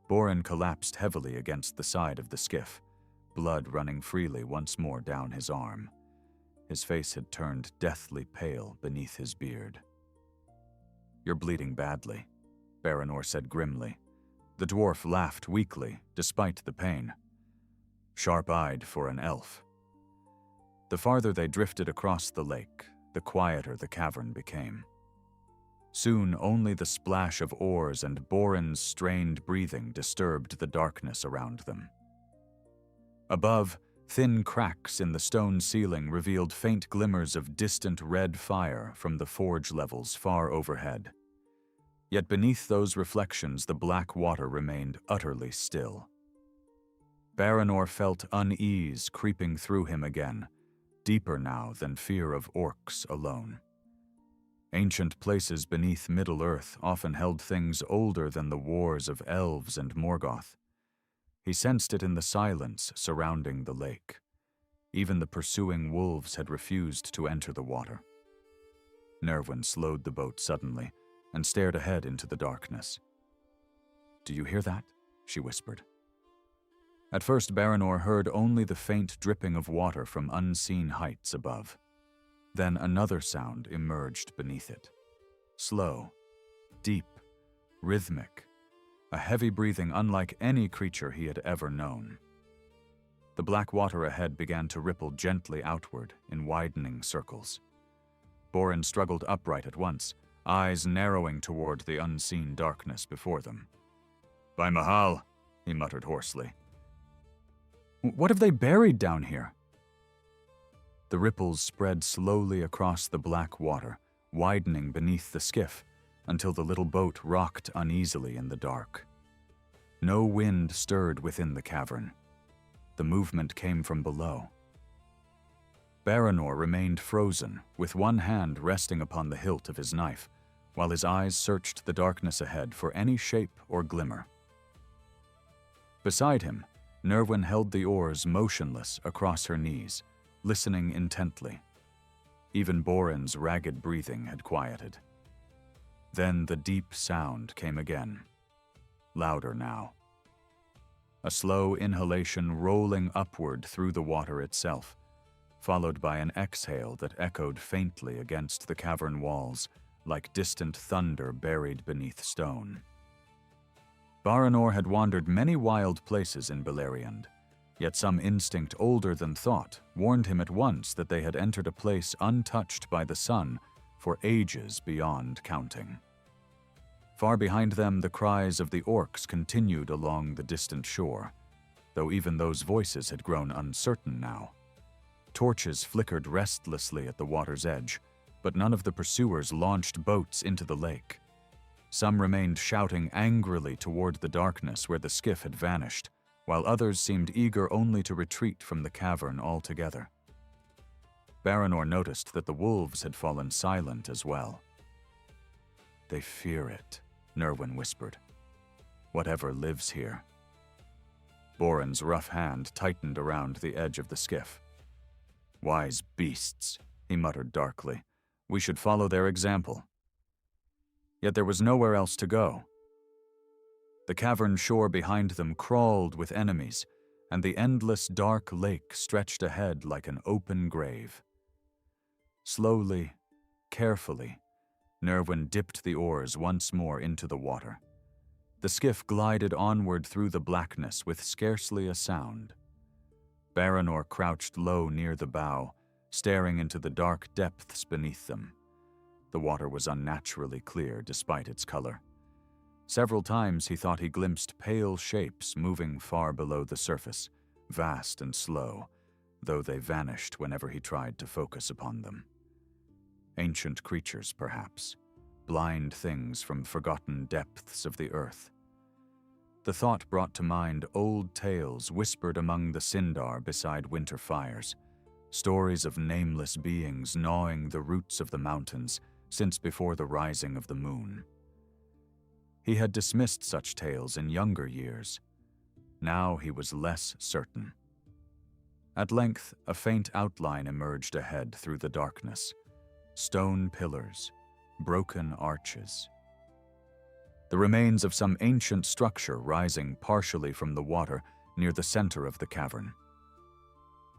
Borin collapsed heavily against the side of the skiff, blood running freely once more down his arm. His face had turned deathly pale beneath his beard. "You're bleeding badly," Baranor said grimly. The dwarf laughed weakly, despite the pain. Sharp-eyed for an elf. The farther they drifted across the lake, the quieter the cavern became. Soon only the splash of oars and Borin's strained breathing disturbed the darkness around them. Above, thin cracks in the stone ceiling revealed faint glimmers of distant red fire from the forge levels far overhead. Yet beneath those reflections the black water remained utterly still. Baranor felt unease creeping through him again, deeper now than fear of orcs alone. Ancient places beneath Middle-earth often held things older than the wars of elves and Morgoth. He sensed it in the silence surrounding the lake. Even the pursuing wolves had refused to enter the water. Nerwin slowed the boat suddenly and stared ahead into the darkness. "Do you hear that?" she whispered. At first, Baranor heard only the faint dripping of water from unseen heights above. Then another sound emerged beneath it. Slow, deep, rhythmic, a heavy breathing unlike any creature he had ever known. The black water ahead began to ripple gently outward in widening circles. Borin struggled upright at once, eyes narrowing toward the unseen darkness before them. "By Mahal," he muttered hoarsely. "What have they buried down here?" The ripples spread slowly across the black water, widening beneath the skiff until the little boat rocked uneasily in the dark. No wind stirred within the cavern. The movement came from below. Baranor remained frozen, with one hand resting upon the hilt of his knife, while his eyes searched the darkness ahead for any shape or glimmer. Beside him, Nerwin held the oars motionless across her knees, listening intently. Even Borin's ragged breathing had quieted. Then the deep sound came again, louder now. A slow inhalation rolling upward through the water itself, followed by an exhale that echoed faintly against the cavern walls like distant thunder buried beneath stone. Baranor had wandered many wild places in Beleriand, yet some instinct older than thought warned him at once that they had entered a place untouched by the sun for ages beyond counting. Far behind them, the cries of the orcs continued along the distant shore, though even those voices had grown uncertain now. Torches flickered restlessly at the water's edge, but none of the pursuers launched boats into the lake. Some remained shouting angrily toward the darkness where the skiff had vanished, while others seemed eager only to retreat from the cavern altogether. Baranor noticed that the wolves had fallen silent as well. "They fear it," Nerwin whispered. "Whatever lives here." Borin's rough hand tightened around the edge of the skiff. "Wise beasts," he muttered darkly. "We should follow their example." Yet there was nowhere else to go. The cavern shore behind them crawled with enemies, and the endless dark lake stretched ahead like an open grave. Slowly, carefully, Nerwin dipped the oars once more into the water. The skiff glided onward through the blackness with scarcely a sound. Baranor crouched low near the bow, staring into the dark depths beneath them. The water was unnaturally clear despite its color. Several times he thought he glimpsed pale shapes moving far below the surface, vast and slow, though they vanished whenever he tried to focus upon them. Ancient creatures, perhaps, blind things from forgotten depths of the earth. The thought brought to mind old tales whispered among the Sindar beside winter fires, stories of nameless beings gnawing the roots of the mountains since before the rising of the moon. He had dismissed such tales in younger years. Now he was less certain. At length, a faint outline emerged ahead through the darkness. Stone pillars, broken arches. The remains of some ancient structure rising partially from the water near the center of the cavern.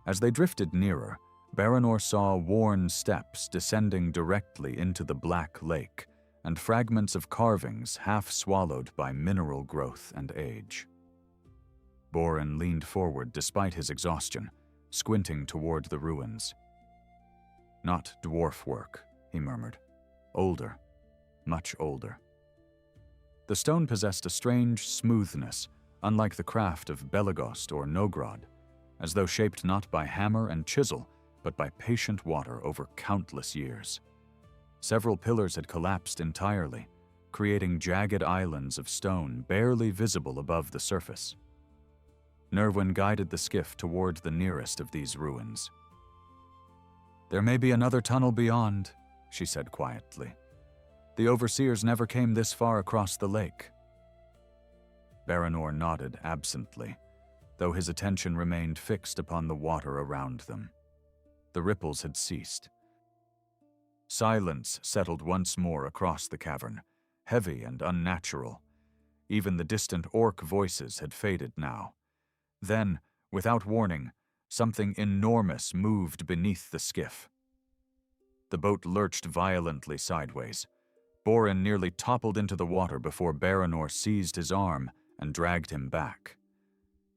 As they drifted nearer, Baranor saw worn steps descending directly into the black lake, and fragments of carvings half swallowed by mineral growth and age. Borin leaned forward despite his exhaustion, squinting toward the ruins. "Not dwarf work," he murmured. "Older, much older." The stone possessed a strange smoothness, unlike the craft of Belegost or Nogrod, as though shaped not by hammer and chisel, but by patient water over countless years. Several pillars had collapsed entirely, creating jagged islands of stone barely visible above the surface. Nerwin guided the skiff toward the nearest of these ruins. "There may be another tunnel beyond," she said quietly. The overseers never came this far across the lake. Baranor nodded absently, though his attention remained fixed upon the water around them. The ripples had ceased. Silence settled once more across the cavern, heavy and unnatural. Even the distant orc voices had faded now. Then, without warning, something enormous moved beneath the skiff. The boat lurched violently sideways. Borin nearly toppled into the water before Baranor seized his arm and dragged him back.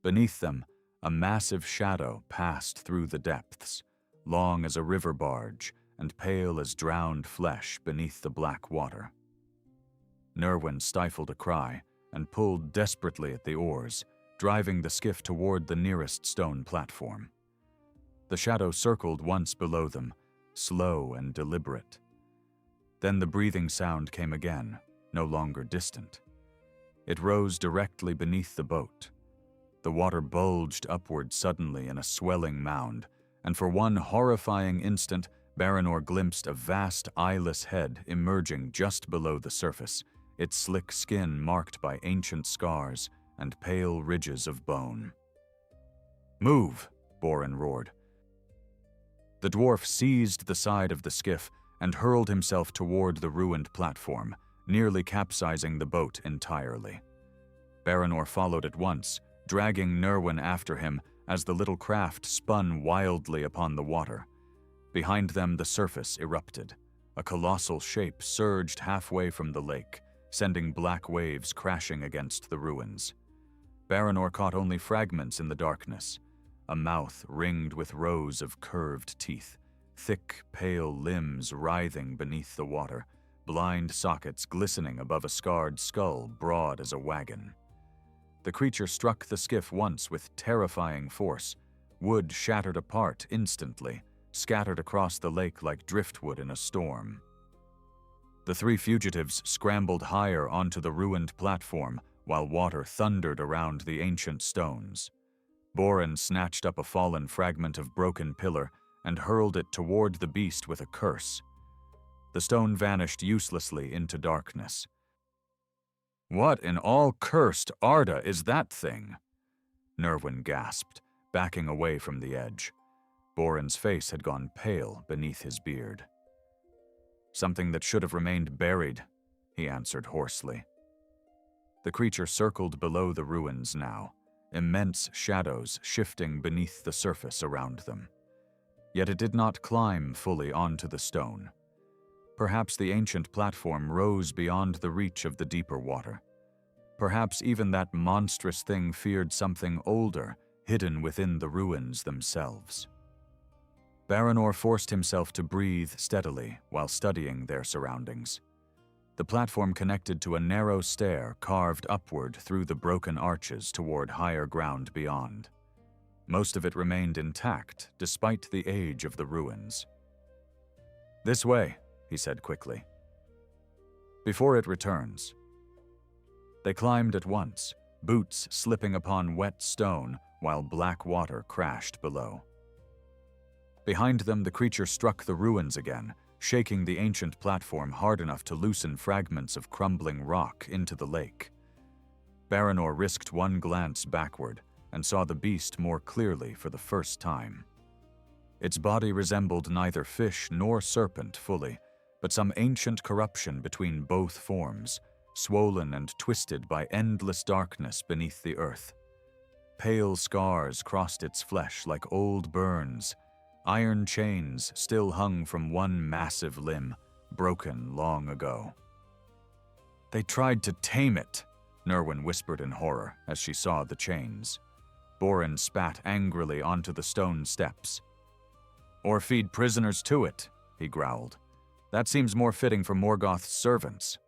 Beneath them, a massive shadow passed through the depths, long as a river barge and pale as drowned flesh beneath the black water. Nerwin stifled a cry and pulled desperately at the oars, driving the skiff toward the nearest stone platform. The shadow circled once below them, slow and deliberate. Then the breathing sound came again, no longer distant. It rose directly beneath the boat. The water bulged upward suddenly in a swelling mound, and for one horrifying instant, Baranor glimpsed a vast eyeless head emerging just below the surface, its slick skin marked by ancient scars and pale ridges of bone. "Move!" Borin roared. The dwarf seized the side of the skiff and hurled himself toward the ruined platform, nearly capsizing the boat entirely. Baranor followed at once, dragging Nerwin after him as the little craft spun wildly upon the water. Behind them the surface erupted. A colossal shape surged halfway from the lake, sending black waves crashing against the ruins. Baranor caught only fragments in the darkness. A mouth ringed with rows of curved teeth, thick, pale limbs writhing beneath the water, blind sockets glistening above a scarred skull broad as a wagon. The creature struck the skiff once with terrifying force. Wood shattered apart instantly, scattered across the lake like driftwood in a storm. The three fugitives scrambled higher onto the ruined platform while water thundered around the ancient stones. Borin snatched up a fallen fragment of broken pillar and hurled it toward the beast with a curse. The stone vanished uselessly into darkness. "What in all cursed Arda is that thing?" Nerwin gasped, backing away from the edge. Borin's face had gone pale beneath his beard. "Something that should have remained buried," he answered hoarsely. The creature circled below the ruins now, immense shadows shifting beneath the surface around them. Yet it did not climb fully onto the stone. Perhaps the ancient platform rose beyond the reach of the deeper water. Perhaps even that monstrous thing feared something older, hidden within the ruins themselves. Baranor forced himself to breathe steadily while studying their surroundings. The platform connected to a narrow stair carved upward through the broken arches toward higher ground beyond. Most of it remained intact, despite the age of the ruins. "This way," he said quickly. "Before it returns." They climbed at once, boots slipping upon wet stone while black water crashed below. Behind them, the creature struck the ruins again, shaking the ancient platform hard enough to loosen fragments of crumbling rock into the lake. Baranor risked one glance backward and saw the beast more clearly for the first time. Its body resembled neither fish nor serpent fully, but some ancient corruption between both forms, swollen and twisted by endless darkness beneath the earth. Pale scars crossed its flesh like old burns. Iron chains still hung from one massive limb, broken long ago. "They tried to tame it," Nerwin whispered in horror as she saw the chains. Borin spat angrily onto the stone steps. "Or feed prisoners to it," he growled. "That seems more fitting for Morgoth's servants."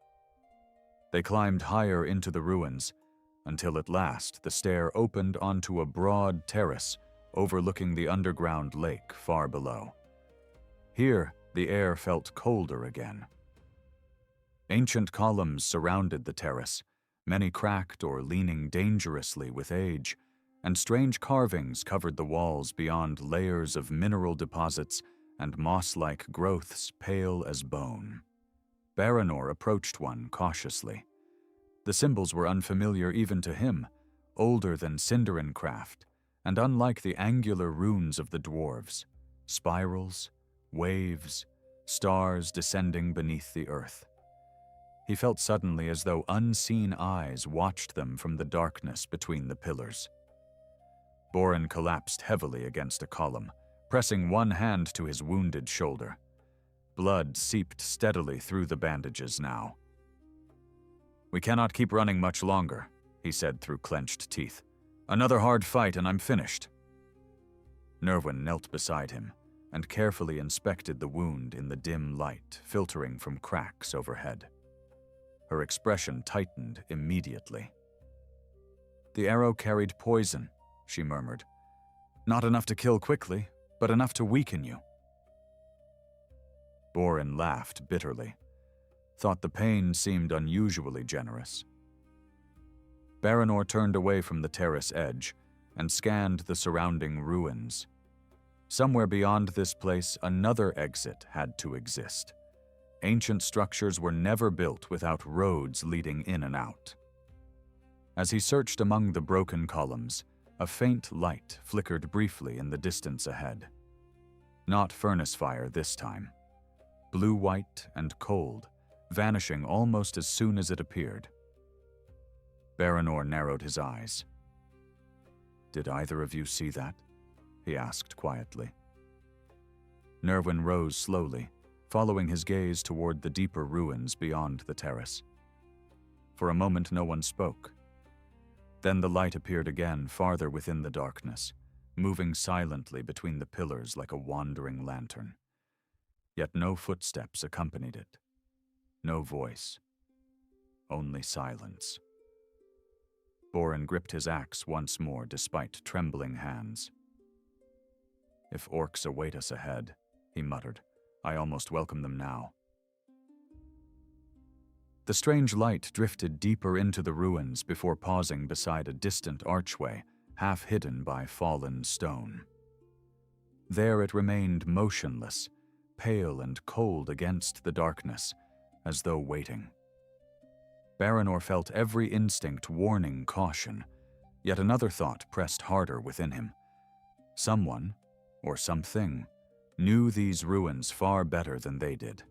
They climbed higher into the ruins, until at last the stair opened onto a broad terrace overlooking the underground lake far below. Here, the air felt colder again. Ancient columns surrounded the terrace, many cracked or leaning dangerously with age, and strange carvings covered the walls beyond layers of mineral deposits and moss-like growths pale as bone. Baranor approached one cautiously. The symbols were unfamiliar even to him, older than Sindarin craft, and unlike the angular runes of the dwarves, spirals, waves, stars descending beneath the earth. He felt suddenly as though unseen eyes watched them from the darkness between the pillars. Borin collapsed heavily against a column, pressing one hand to his wounded shoulder. Blood seeped steadily through the bandages now. "We cannot keep running much longer," he said through clenched teeth. "Another hard fight and I'm finished." Nerwin knelt beside him and carefully inspected the wound in the dim light filtering from cracks overhead. Her expression tightened immediately. "The arrow carried poison," she murmured. "Not enough to kill quickly, but enough to weaken you." Borin laughed bitterly, thought the pain seemed unusually generous. Baranor turned away from the terrace edge and scanned the surrounding ruins. Somewhere beyond this place, another exit had to exist. Ancient structures were never built without roads leading in and out. As he searched among the broken columns, a faint light flickered briefly in the distance ahead. Not furnace fire this time. Blue-white and cold, vanishing almost as soon as it appeared. Baranor narrowed his eyes. "Did either of you see that?" he asked quietly. Nerwin rose slowly, following his gaze toward the deeper ruins beyond the terrace. For a moment no one spoke. Then the light appeared again farther within the darkness, moving silently between the pillars like a wandering lantern. Yet no footsteps accompanied it. No voice. Only silence. Borin gripped his axe once more despite trembling hands. "If orcs await us ahead," he muttered, "I almost welcome them now." The strange light drifted deeper into the ruins before pausing beside a distant archway, half hidden by fallen stone. There it remained motionless, pale and cold against the darkness, as though waiting. Baranor felt every instinct warning caution, yet another thought pressed harder within him. Someone, or something, knew these ruins far better than they did.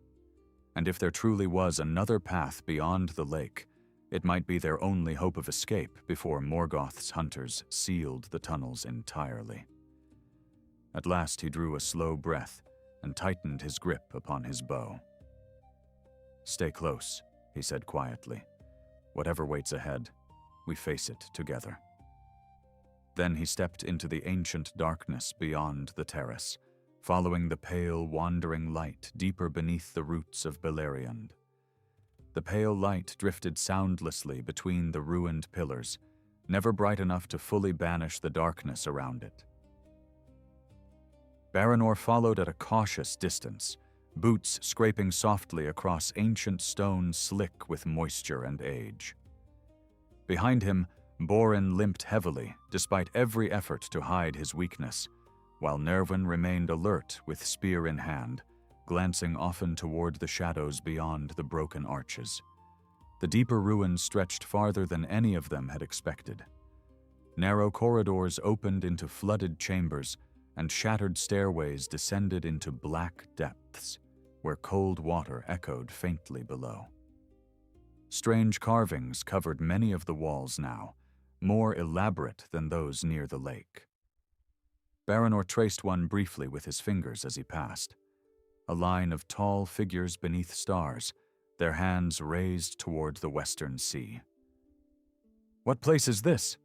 And if there truly was another path beyond the lake, it might be their only hope of escape before Morgoth's hunters sealed the tunnels entirely. At last he drew a slow breath and tightened his grip upon his bow. "Stay close," he said quietly. "Whatever waits ahead, we face it together." Then he stepped into the ancient darkness beyond the terrace, following the pale, wandering light deeper beneath the roots of Beleriand. The pale light drifted soundlessly between the ruined pillars, never bright enough to fully banish the darkness around it. Baranor followed at a cautious distance, boots scraping softly across ancient stone slick with moisture and age. Behind him, Borin limped heavily, despite every effort to hide his weakness, while Nerwin remained alert with spear in hand, glancing often toward the shadows beyond the broken arches. The deeper ruins stretched farther than any of them had expected. Narrow corridors opened into flooded chambers, and shattered stairways descended into black depths, where cold water echoed faintly below. Strange carvings covered many of the walls now, more elaborate than those near the lake. Baranor traced one briefly with his fingers as he passed. A line of tall figures beneath stars, their hands raised toward the western sea. "What place is this?"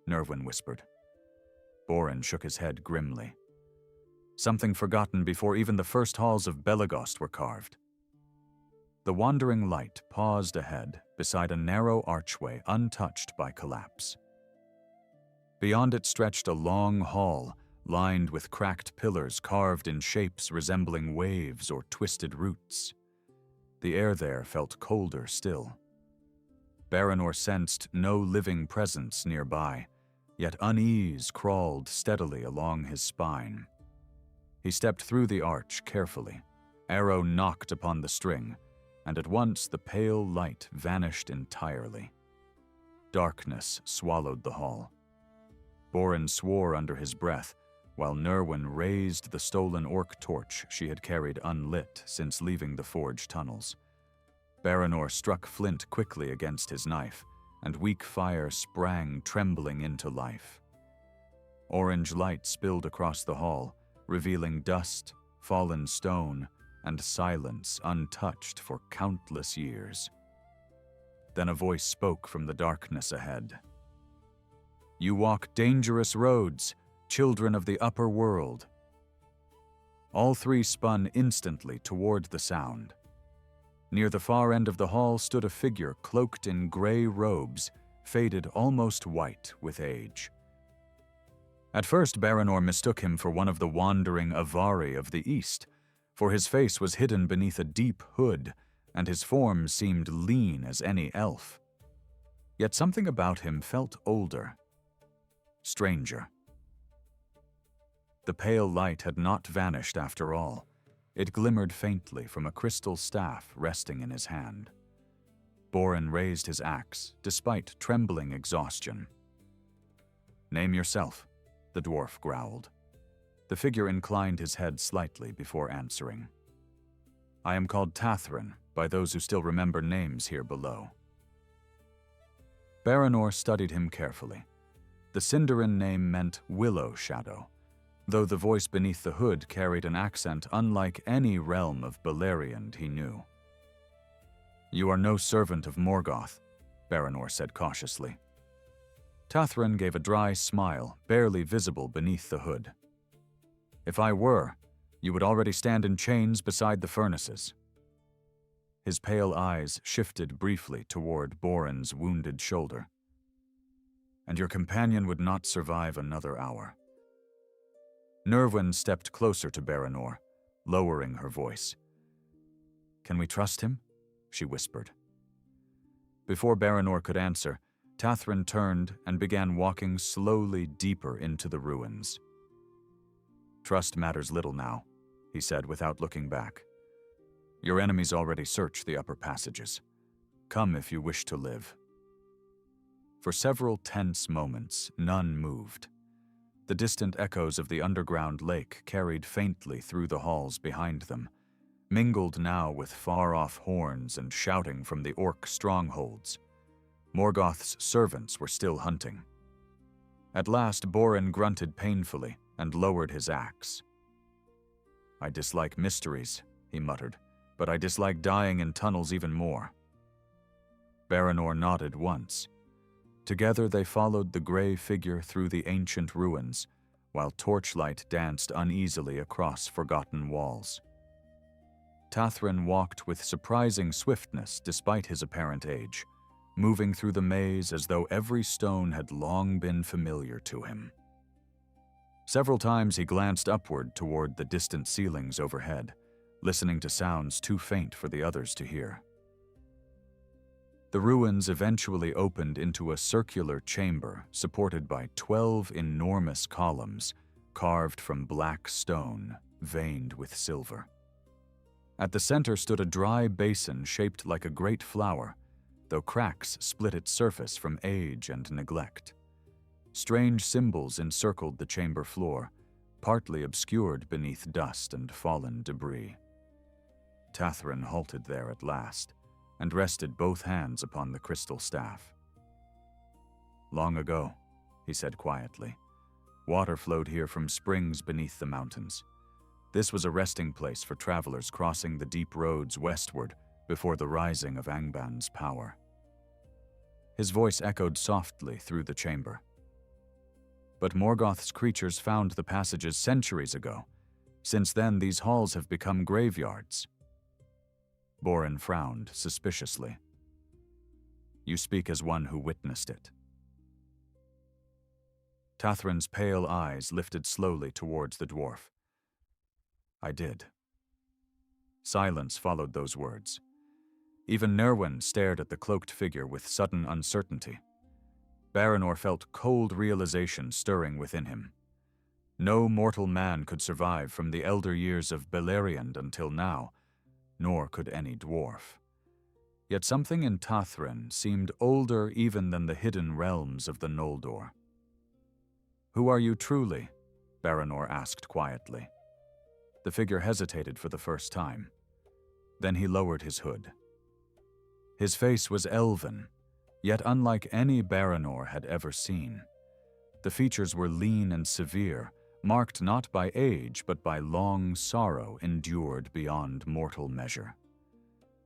Nerwin whispered. Borin shook his head grimly. "Something forgotten before even the first halls of Belegost were carved." The wandering light paused ahead beside a narrow archway untouched by collapse. Beyond it stretched a long hall lined with cracked pillars carved in shapes resembling waves or twisted roots. The air there felt colder still. Baranor sensed no living presence nearby, yet unease crawled steadily along his spine. He stepped through the arch carefully, arrow knocked upon the string, and at once the pale light vanished entirely. Darkness swallowed the hall. Borin swore under his breath, while Nerwin raised the stolen orc torch she had carried unlit since leaving the forge tunnels. Baranor struck flint quickly against his knife, and weak fire sprang trembling into life. Orange light spilled across the hall, revealing dust, fallen stone, and silence untouched for countless years. Then a voice spoke from the darkness ahead. "You walk dangerous roads, children of the upper world." All three spun instantly toward the sound. Near the far end of the hall stood a figure cloaked in gray robes, faded almost white with age. At first, Baranor mistook him for one of the wandering Avari of the east, for his face was hidden beneath a deep hood, and his form seemed lean as any elf. Yet something about him felt older, stranger. The pale light had not vanished after all. It glimmered faintly from a crystal staff resting in his hand. Borin raised his axe, despite trembling exhaustion. "Name yourself," the dwarf growled. The figure inclined his head slightly before answering. "I am called Tathrin, by those who still remember names here below." Baranor studied him carefully. The Sindarin name meant Willow Shadow, though the voice beneath the hood carried an accent unlike any realm of Beleriand he knew. "You are no servant of Morgoth," Baranor said cautiously. Tathrin gave a dry smile, barely visible beneath the hood. "If I were, you would already stand in chains beside the furnaces." His pale eyes shifted briefly toward Borin's wounded shoulder. "And your companion would not survive another hour." Nerwin stepped closer to Baranor, lowering her voice. "Can we trust him?" she whispered. Before Baranor could answer, Tathrin turned and began walking slowly deeper into the ruins. "Trust matters little now," he said without looking back. "Your enemies already searched the upper passages. Come if you wish to live." For several tense moments, none moved. The distant echoes of the underground lake carried faintly through the halls behind them, mingled now with far-off horns and shouting from the orc strongholds. Morgoth's servants were still hunting. At last, Borin grunted painfully and lowered his axe. "I dislike mysteries," he muttered, "but I dislike dying in tunnels even more." Baranor nodded once. Together they followed the gray figure through the ancient ruins, while torchlight danced uneasily across forgotten walls. Tathrin walked with surprising swiftness despite his apparent age, moving through the maze as though every stone had long been familiar to him. Several times he glanced upward toward the distant ceilings overhead, listening to sounds too faint for the others to hear. The ruins eventually opened into a circular chamber supported by 12 enormous columns carved from black stone, veined with silver. At the center stood a dry basin shaped like a great flower, though cracks split its surface from age and neglect. Strange symbols encircled the chamber floor, partly obscured beneath dust and fallen debris. Tathrin halted there at last, and rested both hands upon the crystal staff. "Long ago," he said quietly, "water flowed here from springs beneath the mountains. This was a resting place for travelers crossing the deep roads westward before the rising of Angban's power." His voice echoed softly through the chamber. "But Morgoth's creatures found the passages centuries ago. Since then, these halls have become graveyards." Borin frowned suspiciously. "You speak as one who witnessed it." Tathrin's pale eyes lifted slowly towards the dwarf. "I did." Silence followed those words. Even Nerwin stared at the cloaked figure with sudden uncertainty. Baranor felt cold realization stirring within him. No mortal man could survive from the elder years of Beleriand until now, nor could any dwarf. Yet something in Tathrin seemed older even than the hidden realms of the Noldor. "Who are you truly?" Baranor asked quietly. The figure hesitated for the first time. Then he lowered his hood. His face was elven, yet unlike any Baranor had ever seen. The features were lean and severe, marked not by age but by long sorrow endured beyond mortal measure.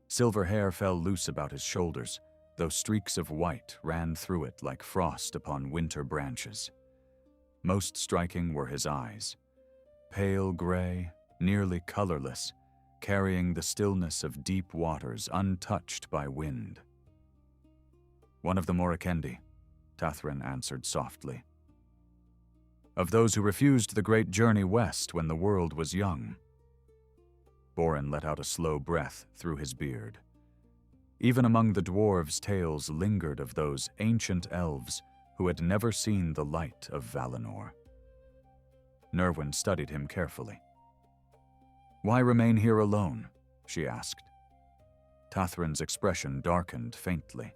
Silver hair fell loose about his shoulders, though streaks of white ran through it like frost upon winter branches. Most striking were his eyes, pale gray, nearly colorless, carrying the stillness of deep waters untouched by wind. "One of the Morikendi," Tathrin answered softly. "Of those who refused the great journey west when the world was young." Borin let out a slow breath through his beard. Even among the dwarves, tales lingered of those ancient elves who had never seen the light of Valinor. Nerwin studied him carefully. "Why remain here alone?" she asked. Tathrin's expression darkened faintly.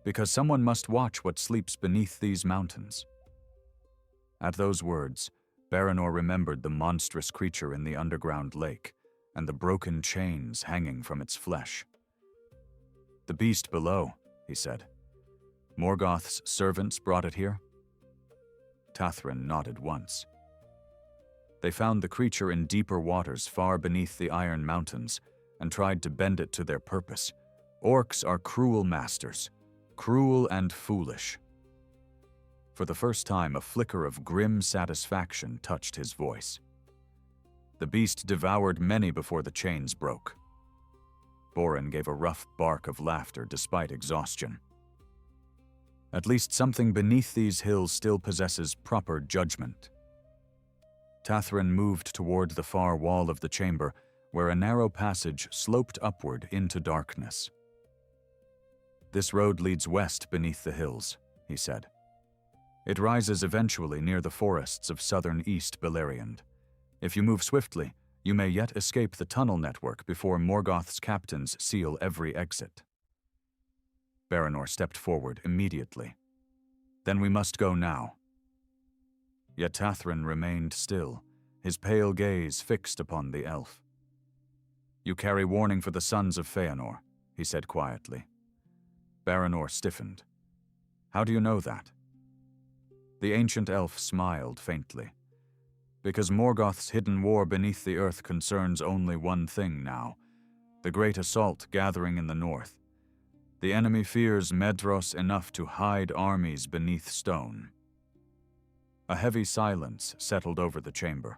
"Because someone must watch what sleeps beneath these mountains." At those words, Baranor remembered the monstrous creature in the underground lake and the broken chains hanging from its flesh. "The beast below," he said. "Morgoth's servants brought it here?" Tathrin nodded once. "They found the creature in deeper waters far beneath the Iron Mountains and tried to bend it to their purpose. Orcs are cruel masters, cruel and foolish." For the first time, a flicker of grim satisfaction touched his voice. "The beast devoured many before the chains broke." Borin gave a rough bark of laughter despite exhaustion. "At least something beneath these hills still possesses proper judgment." Tathrin moved toward the far wall of the chamber, where a narrow passage sloped upward into darkness. "This road leads west beneath the hills," he said. "It rises eventually near the forests of southern East Beleriand. If you move swiftly, you may yet escape the tunnel network before Morgoth's captains seal every exit." Baranor stepped forward immediately. "Then we must go now." Yet Tathrin remained still, his pale gaze fixed upon the elf. "You carry warning for the sons of Feanor," he said quietly. Baranor stiffened. "How do you know that?" The ancient elf smiled faintly. "Because Morgoth's hidden war beneath the earth concerns only one thing now, the great assault gathering in the north. The enemy fears Medros enough to hide armies beneath stone." A heavy silence settled over the chamber.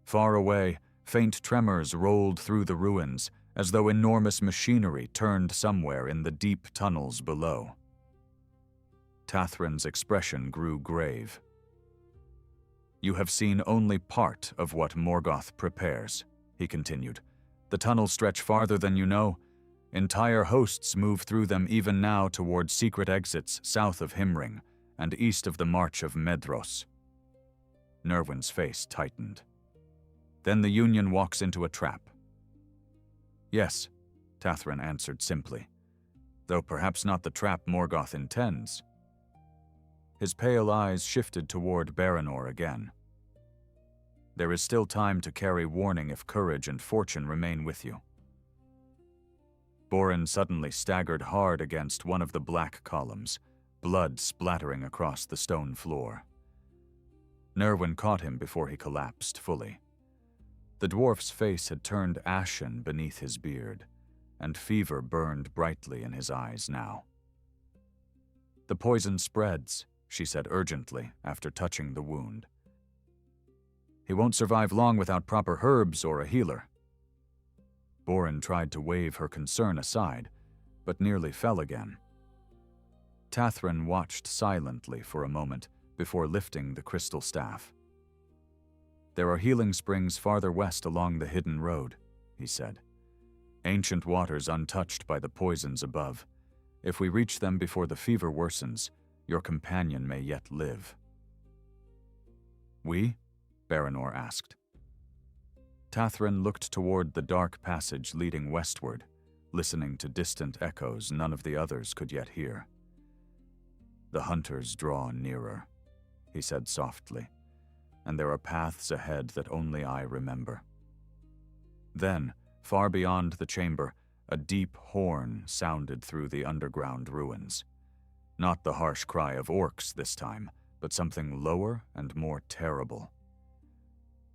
Far away, faint tremors rolled through the ruins, as though enormous machinery turned somewhere in the deep tunnels below. Tathrin's expression grew grave. "You have seen only part of what Morgoth prepares," he continued. "The tunnels stretch farther than you know. Entire hosts move through them even now toward secret exits south of Himring and east of the March of Medros." Nerwin's face tightened. "Then the Union walks into a trap." "Yes," Tathrin answered simply, "though perhaps not the trap Morgoth intends." His pale eyes shifted toward Baranor again. "There is still time to carry warning if courage and fortune remain with you." Borin suddenly staggered hard against one of the black columns, blood splattering across the stone floor. Nerwin caught him before he collapsed fully. The dwarf's face had turned ashen beneath his beard, and fever burned brightly in his eyes now. "The poison spreads," she said urgently after touching the wound. "He won't survive long without proper herbs or a healer." Borin tried to wave her concern aside, but nearly fell again. Tathrin watched silently for a moment before lifting the crystal staff. "There are healing springs farther west along the hidden road," he said. "Ancient waters untouched by the poisons above. If we reach them before the fever worsens, your companion may yet live." "We?" Baranor asked. Tathrin looked toward the dark passage leading westward, listening to distant echoes none of the others could yet hear. "The hunters draw nearer," he said softly, "and there are paths ahead that only I remember." Then, far beyond the chamber, a deep horn sounded through the underground ruins. Not the harsh cry of orcs this time, but something lower and more terrible.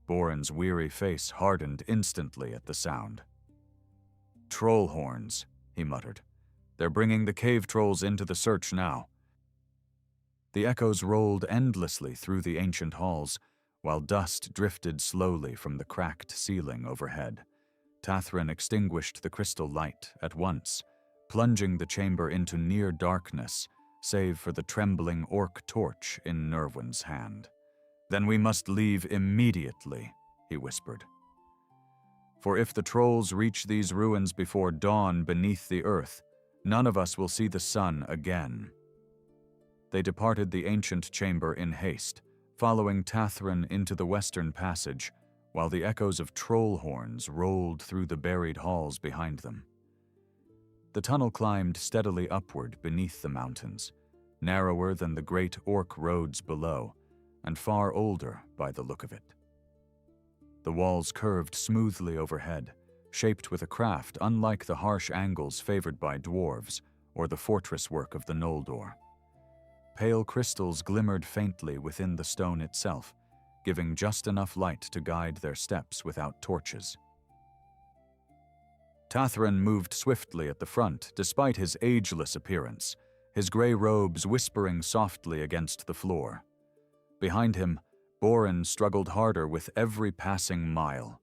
Boren's weary face hardened instantly at the sound. "Troll horns," he muttered. "They're bringing the cave trolls into the search now." The echoes rolled endlessly through the ancient halls, while dust drifted slowly from the cracked ceiling overhead. Tathrin extinguished the crystal light at once, plunging the chamber into near darkness, save for the trembling orc torch in Nerwin's hand. "Then we must leave immediately," he whispered. "For if the trolls reach these ruins before dawn beneath the earth, none of us will see the sun again." They departed the ancient chamber in haste, following Tathrin into the western passage, while the echoes of troll horns rolled through the buried halls behind them. The tunnel climbed steadily upward beneath the mountains, narrower than the great orc roads below, and far older by the look of it. The walls curved smoothly overhead, shaped with a craft unlike the harsh angles favored by dwarves or the fortress work of the Noldor. Pale crystals glimmered faintly within the stone itself, giving just enough light to guide their steps without torches. Tathrin moved swiftly at the front despite his ageless appearance, his gray robes whispering softly against the floor. Behind him, Boren struggled harder with every passing mile.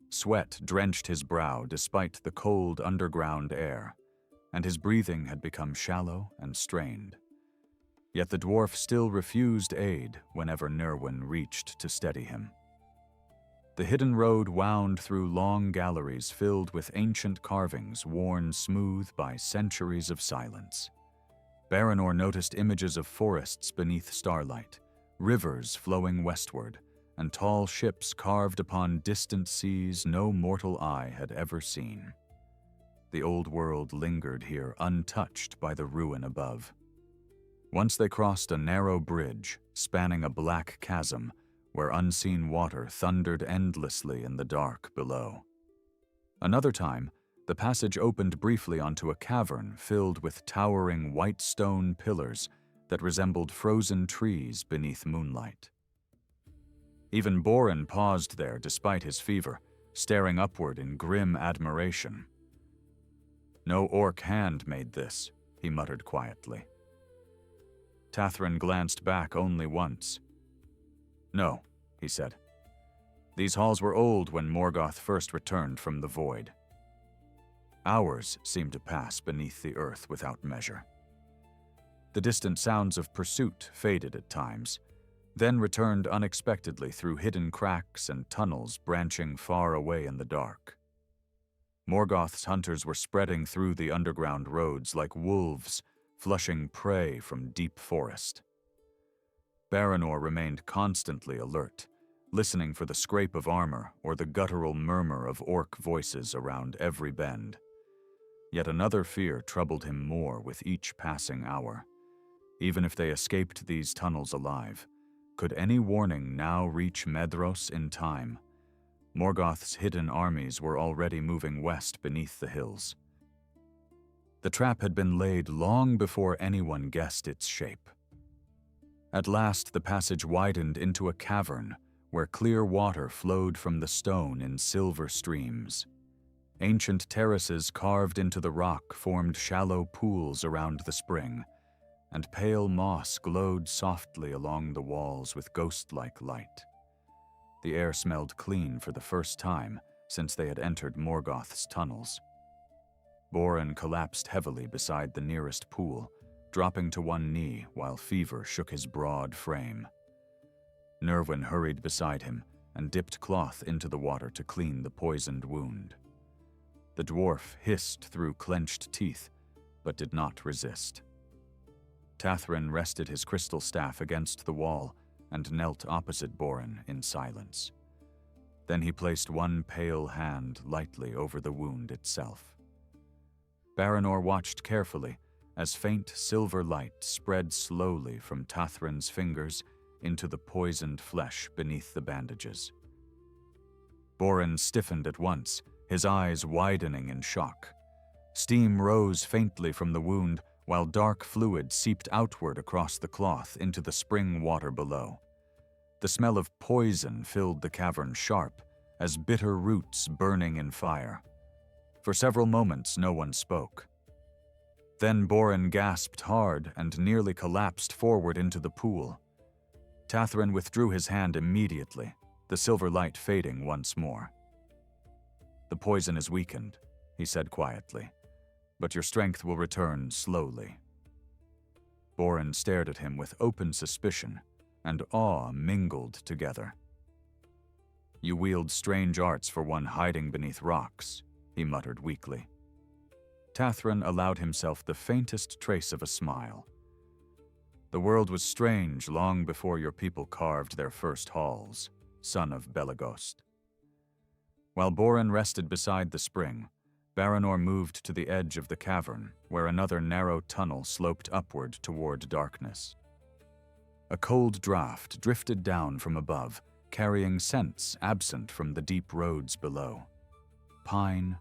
Sweat drenched his brow despite the cold underground air, and his breathing had become shallow and strained. Yet the dwarf still refused aid whenever Nerwin reached to steady him. The hidden road wound through long galleries filled with ancient carvings worn smooth by centuries of silence. Baranor noticed images of forests beneath starlight, rivers flowing westward, and tall ships carved upon distant seas no mortal eye had ever seen. The old world lingered here untouched by the ruin above. Once they crossed a narrow bridge spanning a black chasm where unseen water thundered endlessly in the dark below. Another time, the passage opened briefly onto a cavern filled with towering white stone pillars that resembled frozen trees beneath moonlight. Even Boren paused there despite his fever, staring upward in grim admiration. "No orc hand made this," he muttered quietly. Tathrin glanced back only once. "No," he said. "These halls were old when Morgoth first returned from the void. Hours seemed to pass beneath the earth without measure. The distant sounds of pursuit faded at times, then returned unexpectedly through hidden cracks and tunnels branching far away in the dark. Morgoth's hunters were spreading through the underground roads like wolves, flushing prey from deep forest. Baranor remained constantly alert, listening for the scrape of armor or the guttural murmur of orc voices around every bend. Yet another fear troubled him more with each passing hour. Even if they escaped these tunnels alive, could any warning now reach Medros in time? Morgoth's hidden armies were already moving west beneath the hills. The trap had been laid long before anyone guessed its shape. At last, the passage widened into a cavern where clear water flowed from the stone in silver streams. Ancient terraces carved into the rock formed shallow pools around the spring, and pale moss glowed softly along the walls with ghost-like light. The air smelled clean for the first time since they had entered Morgoth's tunnels. Boren collapsed heavily beside the nearest pool, dropping to one knee while fever shook his broad frame. Nerwin hurried beside him and dipped cloth into the water to clean the poisoned wound. The dwarf hissed through clenched teeth, but did not resist. Tathrin rested his crystal staff against the wall and knelt opposite Boren in silence. Then he placed one pale hand lightly over the wound itself. Baranor watched carefully as faint silver light spread slowly from Tathrin's fingers into the poisoned flesh beneath the bandages. Boren stiffened at once, his eyes widening in shock. Steam rose faintly from the wound, while dark fluid seeped outward across the cloth into the spring water below. The smell of poison filled the cavern sharp, as bitter roots burning in fire. For several moments, no one spoke. Then Boren gasped hard and nearly collapsed forward into the pool. Tathrin withdrew his hand immediately, the silver light fading once more. "The poison is weakened," he said quietly, "but your strength will return slowly." Boren stared at him with open suspicion, and awe mingled together. "You wield strange arts for one hiding beneath rocks," he muttered weakly. Tathrin allowed himself the faintest trace of a smile. "The world was strange long before your people carved their first halls, son of Belagost." While Boren rested beside the spring, Baranor moved to the edge of the cavern, where another narrow tunnel sloped upward toward darkness. A cold draught drifted down from above, carrying scents absent from the deep roads below. Pine,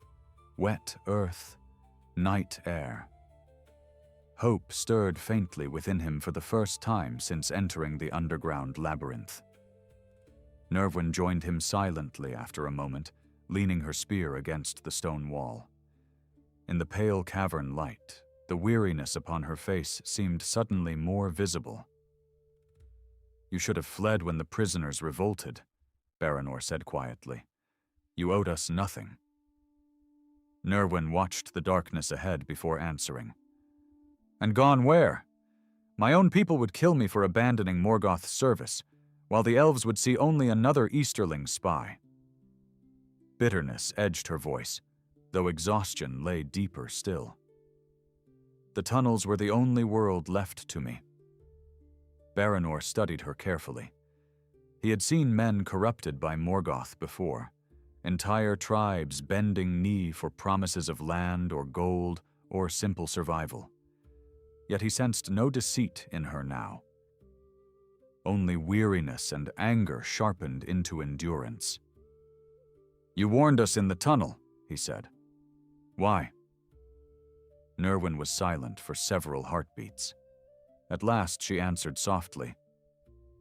wet earth, night air. Hope stirred faintly within him for the first time since entering the underground labyrinth. Nerwin joined him silently after a moment, leaning her spear against the stone wall. In the pale cavern light, the weariness upon her face seemed suddenly more visible. "You should have fled when the prisoners revolted," Baranor said quietly. "You owed us nothing." Nerwin watched the darkness ahead before answering. "And gone where? My own people would kill me for abandoning Morgoth's service, while the elves would see only another Easterling spy." Bitterness edged her voice, though exhaustion lay deeper still. "The tunnels were the only world left to me." Baranor studied her carefully. He had seen men corrupted by Morgoth before, entire tribes bending knee for promises of land or gold or simple survival. Yet he sensed no deceit in her now. Only weariness and anger sharpened into endurance. "You warned us in the tunnel," he said. "Why?" Nerwin was silent for several heartbeats. At last she answered softly,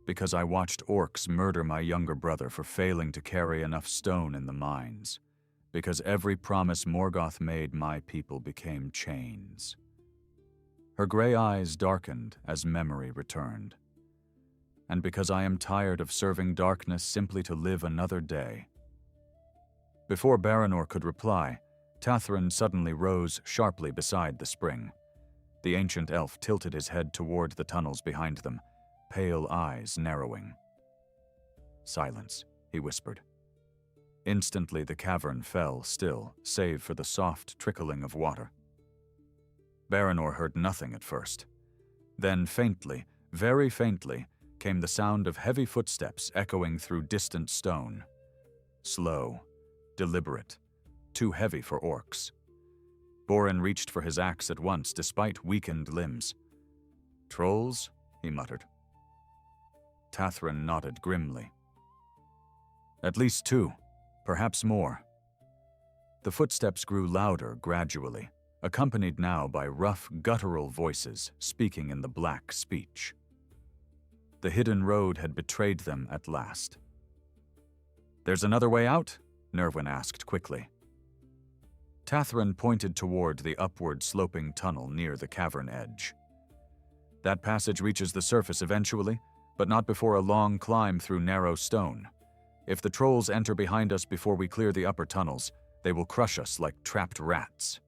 "Because I watched orcs murder my younger brother for failing to carry enough stone in the mines. Because every promise Morgoth made my people became chains." Her gray eyes darkened as memory returned. "And because I am tired of serving darkness simply to live another day." Before Baranor could reply, Tathrin suddenly rose sharply beside the spring. The ancient elf tilted his head toward the tunnels behind them, pale eyes narrowing. "Silence," he whispered. Instantly the cavern fell still, save for the soft trickling of water. Baranor heard nothing at first. Then faintly, very faintly, came the sound of heavy footsteps echoing through distant stone. Slow, deliberate, too heavy for orcs. Boren reached for his axe at once, despite weakened limbs. "Trolls?" he muttered. Tathrin nodded grimly. "At least two, perhaps more." The footsteps grew louder gradually, accompanied now by rough, guttural voices speaking in the black speech. The hidden road had betrayed them at last. "There's another way out?" Nerwin asked quickly. Tathrin pointed toward the upward-sloping tunnel near the cavern edge. "That passage reaches the surface eventually, but not before a long climb through narrow stone. If the trolls enter behind us before we clear the upper tunnels, they will crush us like trapped rats."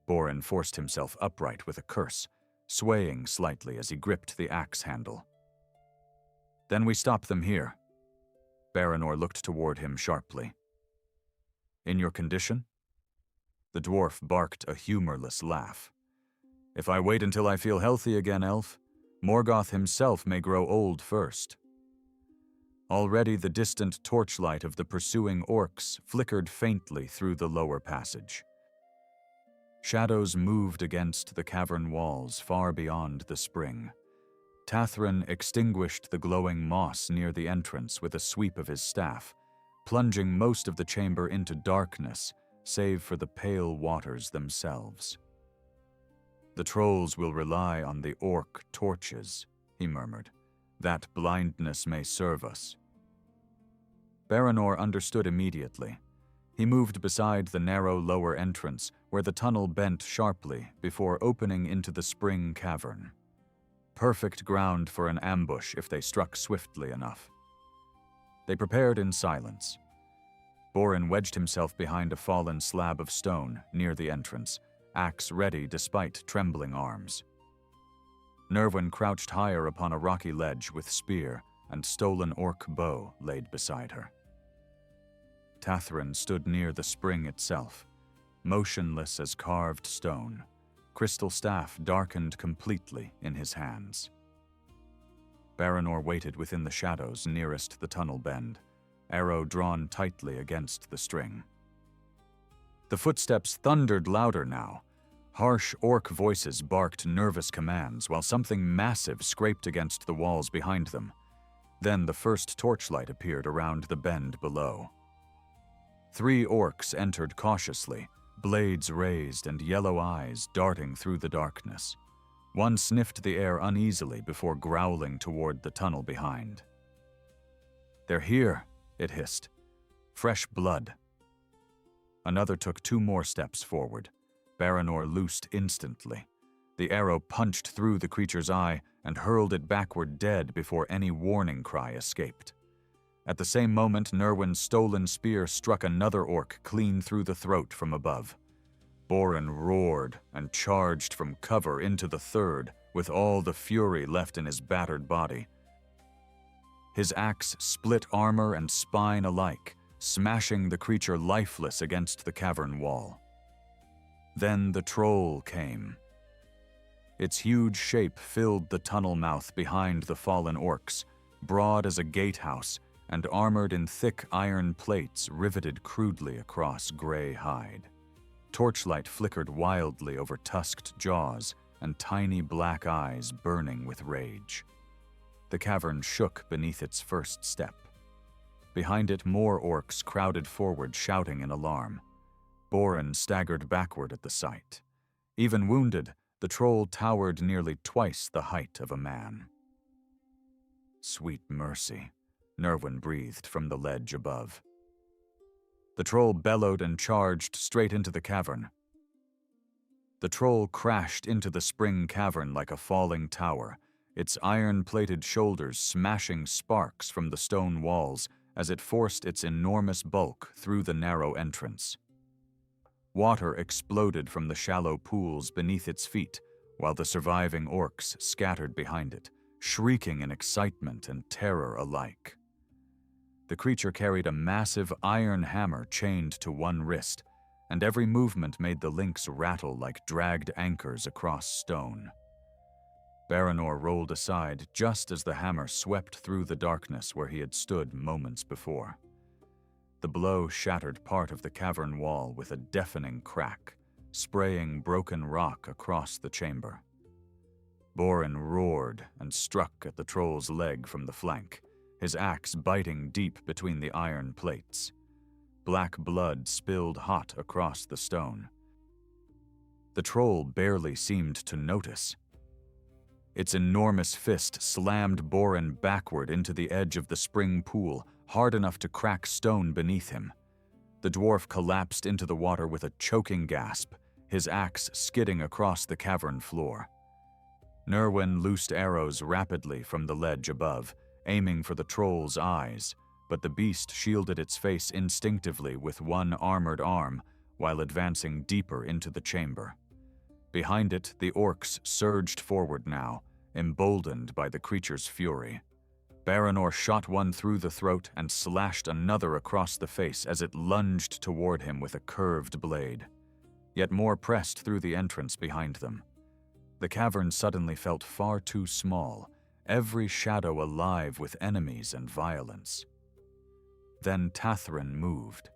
Boren forced himself upright with a curse, swaying slightly as he gripped the axe handle. "Then we stop them here." Baranor looked toward him sharply. "In your condition?" The dwarf barked a humorless laugh. "If I wait until I feel healthy again, elf, Morgoth himself may grow old first." Already the distant torchlight of the pursuing orcs flickered faintly through the lower passage. Shadows moved against the cavern walls far beyond the spring. Tathrin extinguished the glowing moss near the entrance with a sweep of his staff, plunging most of the chamber into darkness, save for the pale waters themselves. "The trolls will rely on the orc torches," he murmured. "That blindness may serve us." Baranor understood immediately. He moved beside the narrow lower entrance, where the tunnel bent sharply before opening into the spring cavern. Perfect ground for an ambush if they struck swiftly enough. They prepared in silence. Borin wedged himself behind a fallen slab of stone near the entrance, axe ready despite trembling arms. Nerwin crouched higher upon a rocky ledge with spear and stolen orc bow laid beside her. Tathrin stood near the spring itself, motionless as carved stone, crystal staff darkened completely in his hands. Baranor waited within the shadows nearest the tunnel bend, arrow drawn tightly against the string. The footsteps thundered louder now. Harsh orc voices barked nervous commands while something massive scraped against the walls behind them. Then the first torchlight appeared around the bend below. 3 orcs entered cautiously, blades raised and yellow eyes darting through the darkness. One sniffed the air uneasily before growling toward the tunnel behind. "They're here," it hissed. "Fresh blood." Another took 2 more steps forward. Baranor loosed instantly. The arrow punched through the creature's eye and hurled it backward dead before any warning cry escaped. At the same moment, Nerwin's stolen spear struck another orc clean through the throat from above. Borin roared and charged from cover into the third, with all the fury left in his battered body. His axe split armor and spine alike, smashing the creature lifeless against the cavern wall. Then the troll came. Its huge shape filled the tunnel mouth behind the fallen orcs, broad as a gatehouse and armored in thick iron plates riveted crudely across gray hide. Torchlight flickered wildly over tusked jaws and tiny black eyes burning with rage. The cavern shook beneath its first step. Behind it, more orcs crowded forward, shouting in alarm. Borin staggered backward at the sight. Even wounded, the troll towered nearly twice the height of a man. "Sweet mercy," Nerwin breathed from the ledge above. The troll bellowed and charged straight into the cavern. The troll crashed into the spring cavern like a falling tower, its iron-plated shoulders smashing sparks from the stone walls as it forced its enormous bulk through the narrow entrance. Water exploded from the shallow pools beneath its feet, while the surviving orcs scattered behind it, shrieking in excitement and terror alike. The creature carried a massive iron hammer chained to one wrist, and every movement made the links rattle like dragged anchors across stone. Baranor rolled aside just as the hammer swept through the darkness where he had stood moments before. The blow shattered part of the cavern wall with a deafening crack, spraying broken rock across the chamber. Borin roared and struck at the troll's leg from the flank, his axe biting deep between the iron plates. Black blood spilled hot across the stone. The troll barely seemed to notice. Its enormous fist slammed Borin backward into the edge of the spring pool, hard enough to crack stone beneath him. The dwarf collapsed into the water with a choking gasp, his axe skidding across the cavern floor. Nerwin loosed arrows rapidly from the ledge above, aiming for the troll's eyes, but the beast shielded its face instinctively with one armored arm while advancing deeper into the chamber. Behind it, the orcs surged forward now, emboldened by the creature's fury. Baranor shot one through the throat and slashed another across the face as it lunged toward him with a curved blade. Yet more pressed through the entrance behind them. The cavern suddenly felt far too small, every shadow alive with enemies and violence. Then Tathrin moved.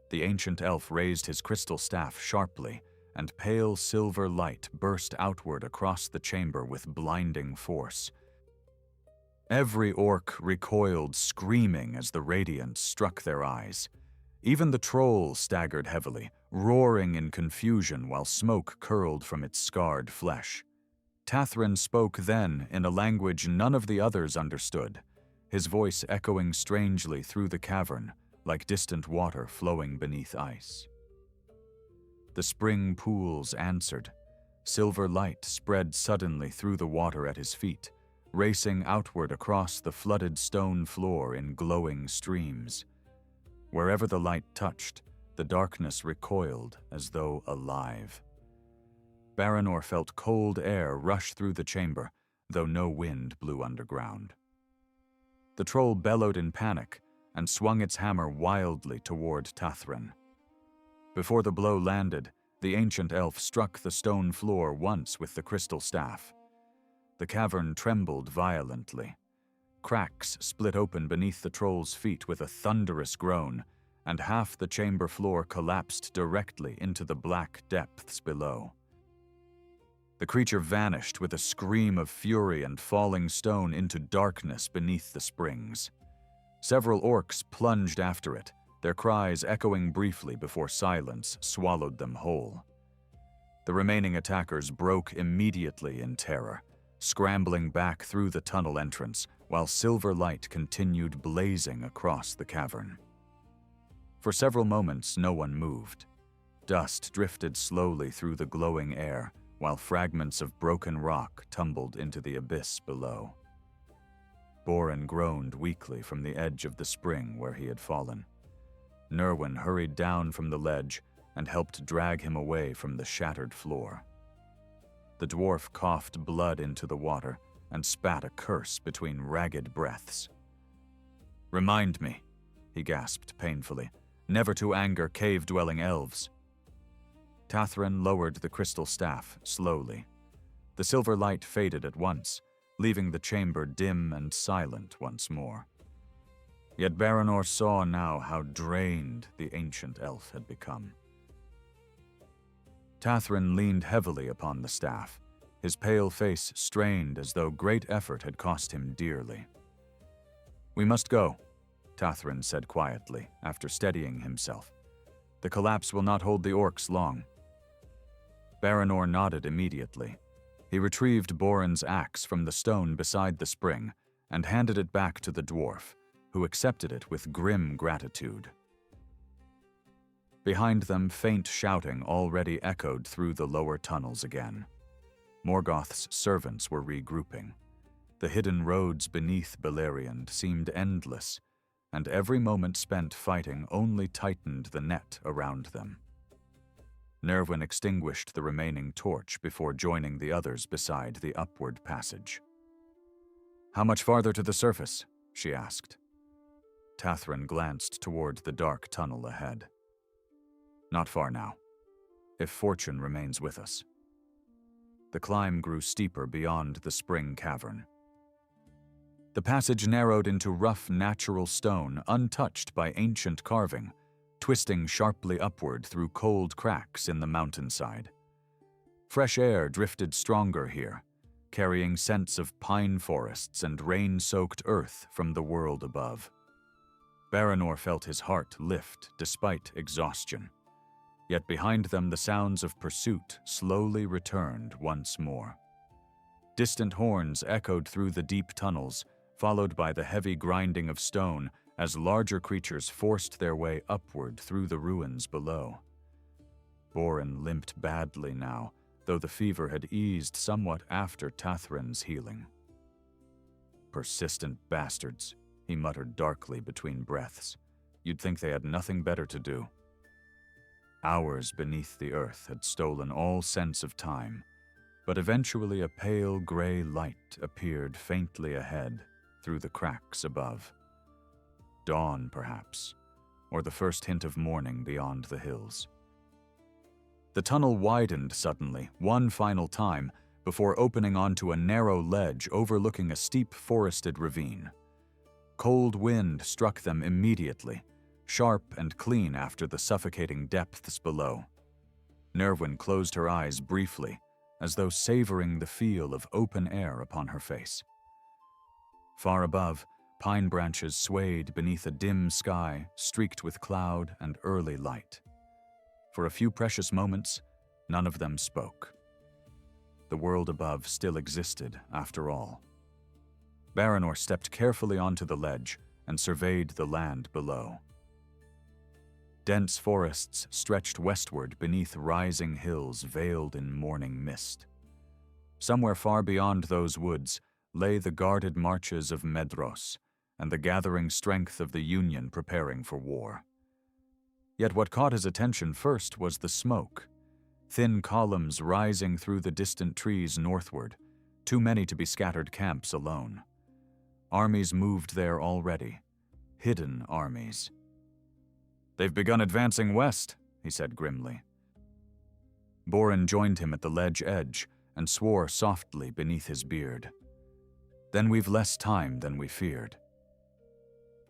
The ancient elf raised his crystal staff sharply, and pale silver light burst outward across the chamber with blinding force. Every orc recoiled, screaming as the radiance struck their eyes. Even the troll staggered heavily, roaring in confusion while smoke curled from its scarred flesh. Tathrin spoke then in a language none of the others understood, his voice echoing strangely through the cavern, like distant water flowing beneath ice. The spring pools answered. Silver light spread suddenly through the water at his feet, racing outward across the flooded stone floor in glowing streams. Wherever the light touched, the darkness recoiled as though alive. Baranor felt cold air rush through the chamber, though no wind blew underground. The troll bellowed in panic and swung its hammer wildly toward Tathrin. Before the blow landed, the ancient elf struck the stone floor once with the crystal staff. The cavern trembled violently. Cracks split open beneath the troll's feet with a thunderous groan, and half the chamber floor collapsed directly into the black depths below. The creature vanished with a scream of fury and falling stone into darkness beneath the springs. Several orcs plunged after it, their cries echoing briefly before silence swallowed them whole. The remaining attackers broke immediately in terror, scrambling back through the tunnel entrance while silver light continued blazing across the cavern. For several moments, no one moved. Dust drifted slowly through the glowing air, while fragments of broken rock tumbled into the abyss below. Borin groaned weakly from the edge of the spring where he had fallen. Nerwin hurried down from the ledge and helped drag him away from the shattered floor. The dwarf coughed blood into the water and spat a curse between ragged breaths. "Remind me," he gasped painfully, "never to anger cave-dwelling elves." Tathrin lowered the crystal staff slowly. The silver light faded at once, leaving the chamber dim and silent once more. Yet Baranor saw now how drained the ancient elf had become. Tathrin leaned heavily upon the staff, his pale face strained as though great effort had cost him dearly. "We must go," Tathrin said quietly, after steadying himself. "The collapse will not hold the orcs long." Baranor nodded immediately. He retrieved Borin's axe from the stone beside the spring and handed it back to the dwarf, who accepted it with grim gratitude. Behind them, faint shouting already echoed through the lower tunnels again. Morgoth's servants were regrouping. The hidden roads beneath Beleriand seemed endless, and every moment spent fighting only tightened the net around them. Nerwin extinguished the remaining torch before joining the others beside the upward passage. "How much farther to the surface?" she asked. Tathrin glanced toward the dark tunnel ahead. "Not far now, if fortune remains with us." The climb grew steeper beyond the spring cavern. The passage narrowed into rough natural stone untouched by ancient carving, twisting sharply upward through cold cracks in the mountainside. Fresh air drifted stronger here, carrying scents of pine forests and rain-soaked earth from the world above. Baranor felt his heart lift despite exhaustion. Yet behind them the sounds of pursuit slowly returned once more. Distant horns echoed through the deep tunnels, followed by the heavy grinding of stone as larger creatures forced their way upward through the ruins below. Borin limped badly now, though the fever had eased somewhat after Tathrin's healing. "Persistent bastards," he muttered darkly between breaths. "You'd think they had nothing better to do." Hours beneath the earth had stolen all sense of time, but eventually a pale gray light appeared faintly ahead through the cracks above. Dawn, perhaps, or the first hint of morning beyond the hills. The tunnel widened suddenly, one final time, before opening onto a narrow ledge overlooking a steep forested ravine. Cold wind struck them immediately, sharp and clean after the suffocating depths below. Nerwin closed her eyes briefly, as though savoring the feel of open air upon her face. Far above, pine branches swayed beneath a dim sky streaked with cloud and early light. For a few precious moments, none of them spoke. The world above still existed, after all. Baranor stepped carefully onto the ledge and surveyed the land below. Dense forests stretched westward beneath rising hills veiled in morning mist. Somewhere far beyond those woods lay the guarded marches of Medros and the gathering strength of the Union preparing for war. Yet what caught his attention first was the smoke, thin columns rising through the distant trees northward, too many to be scattered camps alone. Armies moved there already, hidden armies. "They've begun advancing west," he said grimly. Boren joined him at the ledge edge and swore softly beneath his beard. "Then we've less time than we feared."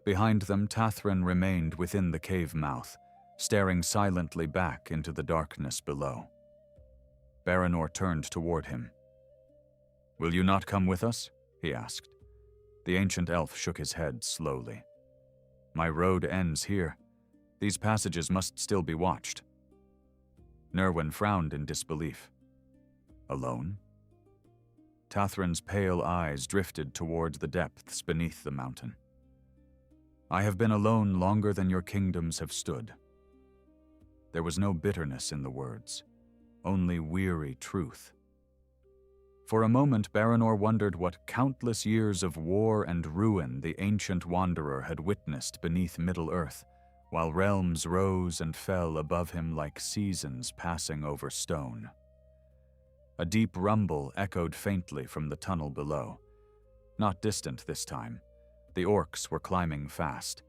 Behind them, Tathrin remained within the cave mouth, staring silently back into the darkness below. Baranor turned toward him. "Will you not come with us?" he asked. The ancient elf shook his head slowly. "My road ends here. These passages must still be watched." Nerwin frowned in disbelief. "Alone?" Tathrin's pale eyes drifted toward the depths beneath the mountain. "I have been alone longer than your kingdoms have stood." There was no bitterness in the words, only weary truth. For a moment, Baranor wondered what countless years of war and ruin the ancient wanderer had witnessed beneath Middle-earth, while realms rose and fell above him like seasons passing over stone. A deep rumble echoed faintly from the tunnel below. Not distant this time. The orcs were climbing fast.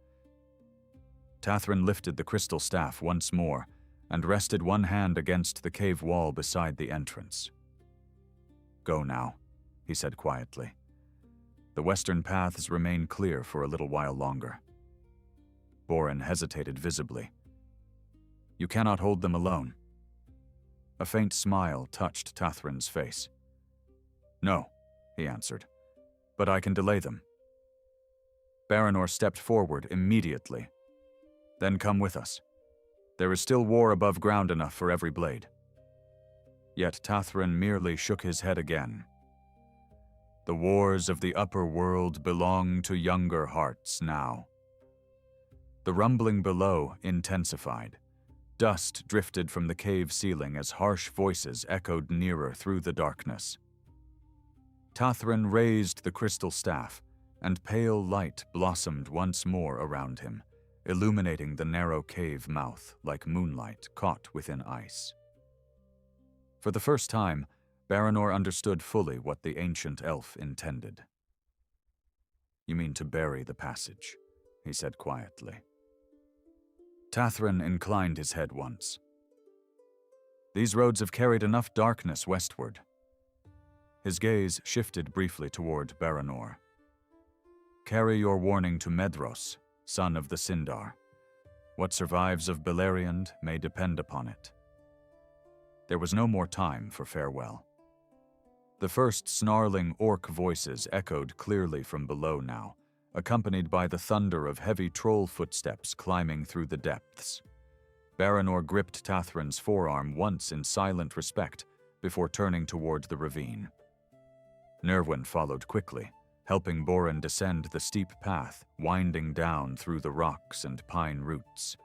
Tathrin lifted the crystal staff once more and rested one hand against the cave wall beside the entrance. "Go now," he said quietly. "The western paths remain clear for a little while longer." Boren hesitated visibly. "You cannot hold them alone." A faint smile touched Tathrin's face. "No," he answered, "but I can delay them." Baranor stepped forward immediately. "Then come with us. There is still war above ground enough for every blade." Yet Tathrin merely shook his head again. "The wars of the upper world belong to younger hearts now." The rumbling below intensified. Dust drifted from the cave ceiling as harsh voices echoed nearer through the darkness. Tathrin raised the crystal staff, and pale light blossomed once more around him, illuminating the narrow cave mouth like moonlight caught within ice. For the first time, Baranor understood fully what the ancient elf intended. "You mean to bury the passage," he said quietly. Tathrin inclined his head once. "These roads have carried enough darkness westward." His gaze shifted briefly toward Baranor. "Carry your warning to Medros, son of the Sindar. What survives of Beleriand may depend upon it." There was no more time for farewell. The first snarling orc voices echoed clearly from below now, accompanied by the thunder of heavy troll footsteps climbing through the depths. Baranor gripped Tathrin's forearm once in silent respect before turning toward the ravine. Nerwin followed quickly, helping Boren descend the steep path winding down through the rocks and pine roots.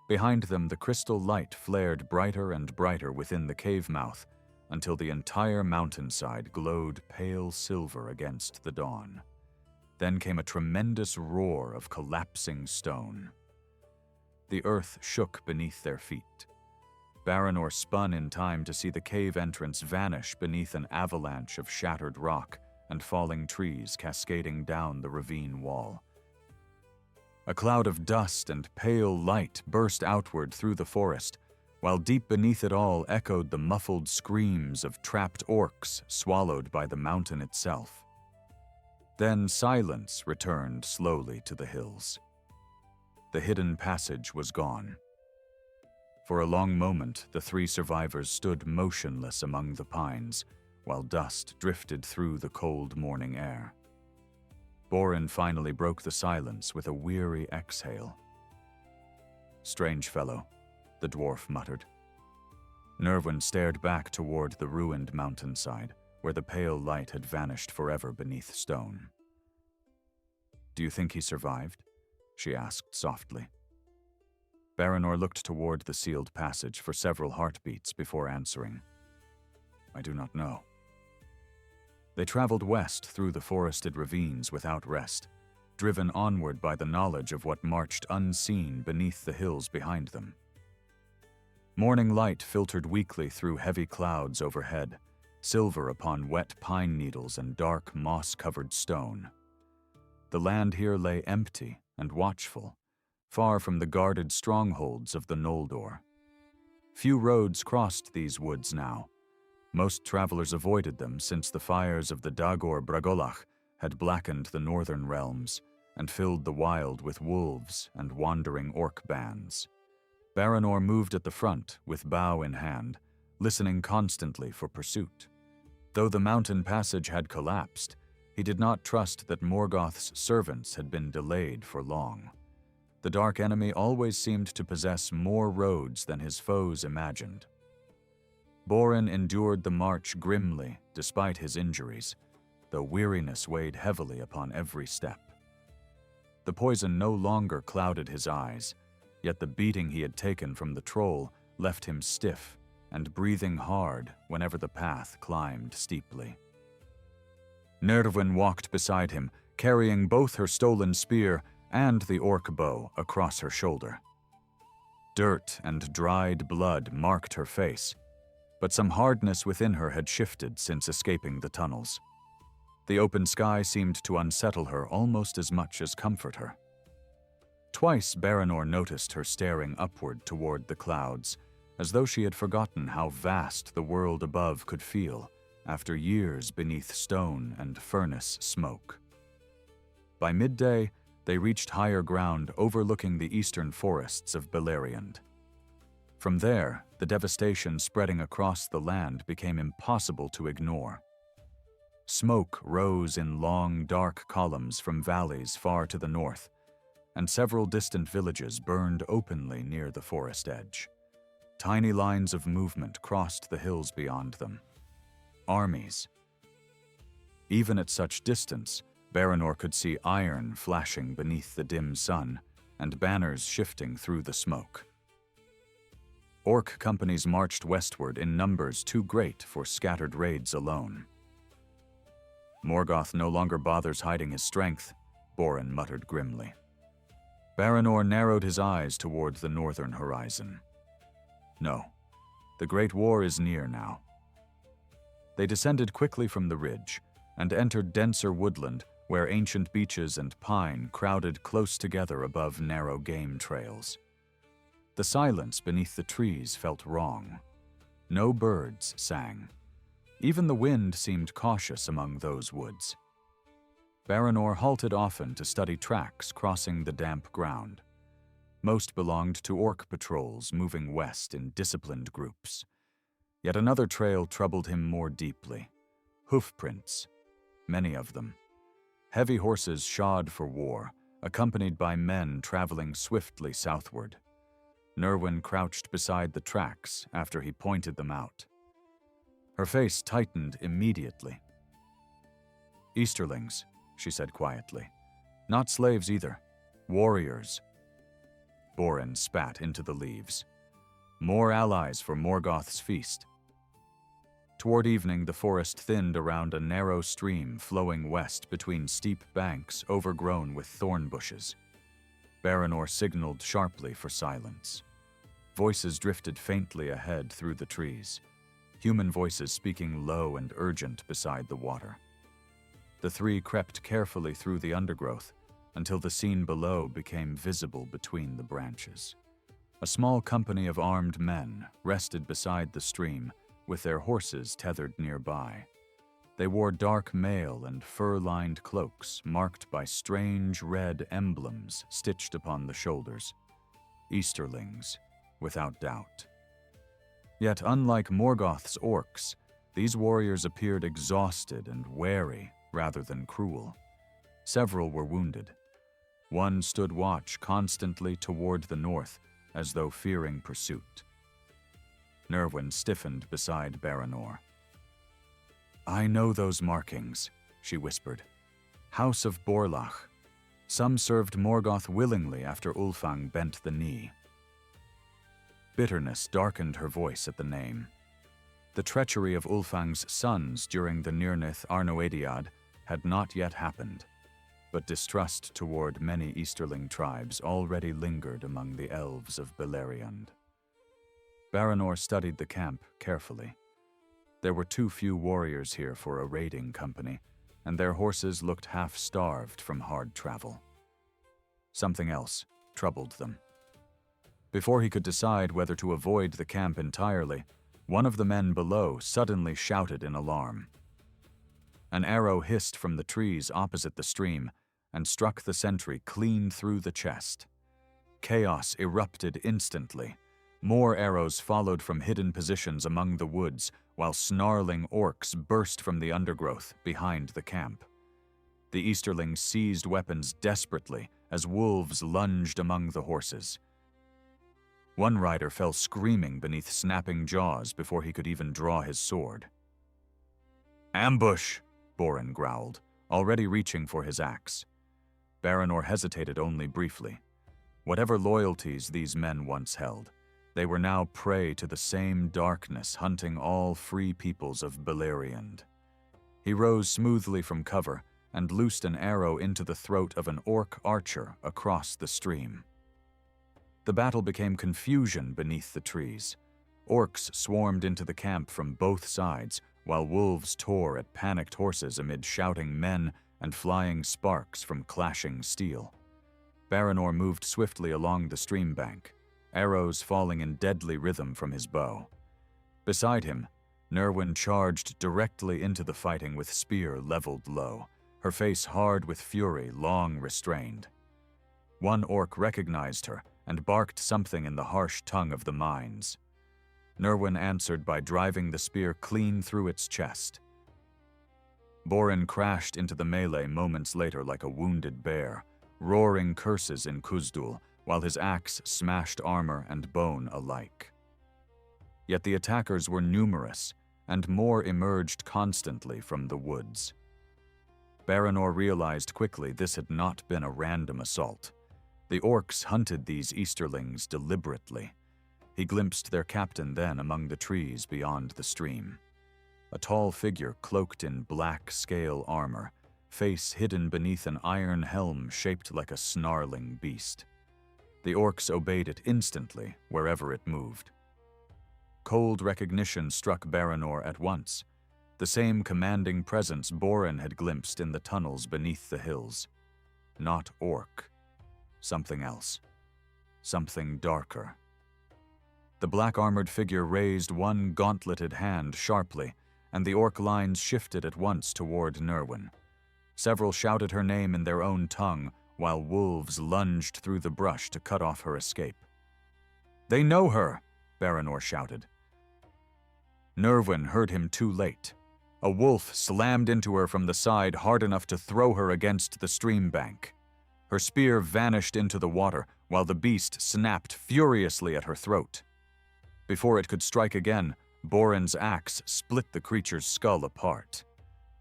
Behind them, the crystal light flared brighter and brighter within the cave mouth until the entire mountainside glowed pale silver against the dawn. Then came a tremendous roar of collapsing stone. The earth shook beneath their feet. Baranor spun in time to see the cave entrance vanish beneath an avalanche of shattered rock and falling trees cascading down the ravine wall. A cloud of dust and pale light burst outward through the forest, while deep beneath it all echoed the muffled screams of trapped orcs swallowed by the mountain itself. Then silence returned slowly to the hills. The hidden passage was gone. For a long moment, the three survivors stood motionless among the pines, while dust drifted through the cold morning air. Borin finally broke the silence with a weary exhale. "Strange fellow," the dwarf muttered. Nerwin stared back toward the ruined mountainside, where the pale light had vanished forever beneath stone. "Do you think he survived?" she asked softly. Baranor looked toward the sealed passage for several heartbeats before answering. "I do not know." They traveled west through the forested ravines without rest, driven onward by the knowledge of what marched unseen beneath the hills behind them. Morning light filtered weakly through heavy clouds overhead, silver upon wet pine needles and dark moss-covered stone. The land here lay empty and watchful, far from the guarded strongholds of the Noldor. Few roads crossed these woods now. Most travelers avoided them since the fires of the Dagor Bragolach had blackened the northern realms and filled the wild with wolves and wandering orc bands. Baranor moved at the front with bow in hand, listening constantly for pursuit. Though the mountain passage had collapsed, he did not trust that Morgoth's servants had been delayed for long. The dark enemy always seemed to possess more roads than his foes imagined. Borin endured the march grimly despite his injuries, though weariness weighed heavily upon every step. The poison no longer clouded his eyes, yet the beating he had taken from the troll left him stiff and breathing hard whenever the path climbed steeply. Nerwin walked beside him, carrying both her stolen spear and the orc bow across her shoulder. Dirt and dried blood marked her face, but some hardness within her had shifted since escaping the tunnels. The open sky seemed to unsettle her almost as much as comfort her. Twice Baranor noticed her staring upward toward the clouds, as though she had forgotten how vast the world above could feel after years beneath stone and furnace smoke. By midday, they reached higher ground overlooking the eastern forests of Beleriand. From there, the devastation spreading across the land became impossible to ignore. Smoke rose in long, dark columns from valleys far to the north, and several distant villages burned openly near the forest edge. Tiny lines of movement crossed the hills beyond them. Armies. Even at such distance, Baranor could see iron flashing beneath the dim sun, and banners shifting through the smoke. Orc companies marched westward in numbers too great for scattered raids alone. "Morgoth no longer bothers hiding his strength," Borin muttered grimly. Baranor narrowed his eyes toward the northern horizon. "No, the Great War is near now." They descended quickly from the ridge and entered denser woodland where ancient beeches and pine crowded close together above narrow game trails. The silence beneath the trees felt wrong. No birds sang. Even the wind seemed cautious among those woods. Baranor halted often to study tracks crossing the damp ground. Most belonged to orc patrols moving west in disciplined groups. Yet another trail troubled him more deeply. Hoofprints, many of them. Heavy horses shod for war, accompanied by men traveling swiftly southward. Nerwin crouched beside the tracks after he pointed them out. Her face tightened immediately. "Easterlings," she said quietly. "Not slaves either. Warriors." Borin spat into the leaves. "More allies for Morgoth's feast." Toward evening, the forest thinned around a narrow stream flowing west between steep banks overgrown with thorn bushes. Baranor signaled sharply for silence. Voices drifted faintly ahead through the trees, human voices speaking low and urgent beside the water. The three crept carefully through the undergrowth until the scene below became visible between the branches. A small company of armed men rested beside the stream, with their horses tethered nearby. They wore dark mail and fur-lined cloaks marked by strange red emblems stitched upon the shoulders. Easterlings. without doubt. Yet, unlike Morgoth's orcs, these warriors appeared exhausted and wary rather than cruel. Several were wounded. One stood watch constantly toward the north, as though fearing pursuit. Nerwin stiffened beside Baranor. "I know those markings," she whispered. "House of Borlach. Some served Morgoth willingly after Ulfang bent the knee." Bitterness darkened her voice at the name. The treachery of Ulfang's sons during the Nirnith Arnoediad had not yet happened, but distrust toward many Easterling tribes already lingered among the elves of Beleriand. Baranor studied the camp carefully. There were too few warriors here for a raiding company, and their horses looked half-starved from hard travel. Something else troubled them. Before he could decide whether to avoid the camp entirely, one of the men below suddenly shouted in alarm. An arrow hissed from the trees opposite the stream and struck the sentry clean through the chest. Chaos erupted instantly. More arrows followed from hidden positions among the woods, while snarling orcs burst from the undergrowth behind the camp. The Easterlings seized weapons desperately as wolves lunged among the horses. One rider fell screaming beneath snapping jaws before he could even draw his sword. "Ambush!" Borin growled, already reaching for his axe. Baranor hesitated only briefly. Whatever loyalties these men once held, they were now prey to the same darkness hunting all free peoples of Beleriand. He rose smoothly from cover and loosed an arrow into the throat of an orc archer across the stream. The battle became confusion beneath the trees. Orcs swarmed into the camp from both sides, while wolves tore at panicked horses amid shouting men and flying sparks from clashing steel. Baranor moved swiftly along the stream bank, arrows falling in deadly rhythm from his bow. Beside him, Nerwin charged directly into the fighting with spear leveled low, her face hard with fury long restrained. One orc recognized her and barked something in the harsh tongue of the mines. Nerwin answered by driving the spear clean through its chest. Borin crashed into the melee moments later like a wounded bear, roaring curses in Khuzdul, while his axe smashed armor and bone alike. Yet the attackers were numerous, and more emerged constantly from the woods. Baranor realized quickly this had not been a random assault. The orcs hunted these Easterlings deliberately. He glimpsed their captain then among the trees beyond the stream. A tall figure cloaked in black scale armor, face hidden beneath an iron helm shaped like a snarling beast. The orcs obeyed it instantly, wherever it moved. Cold recognition struck Baranor at once, the same commanding presence Borin had glimpsed in the tunnels beneath the hills. Not orc. Something else. Something darker. The black-armored figure raised one gauntleted hand sharply, and the orc lines shifted at once toward Nerwin. Several shouted her name in their own tongue, while wolves lunged through the brush to cut off her escape. "They know her!" Baranor shouted. Nerwin heard him too late. A wolf slammed into her from the side hard enough to throw her against the stream bank. Her spear vanished into the water, while the beast snapped furiously at her throat. Before it could strike again, Borin's axe split the creature's skull apart.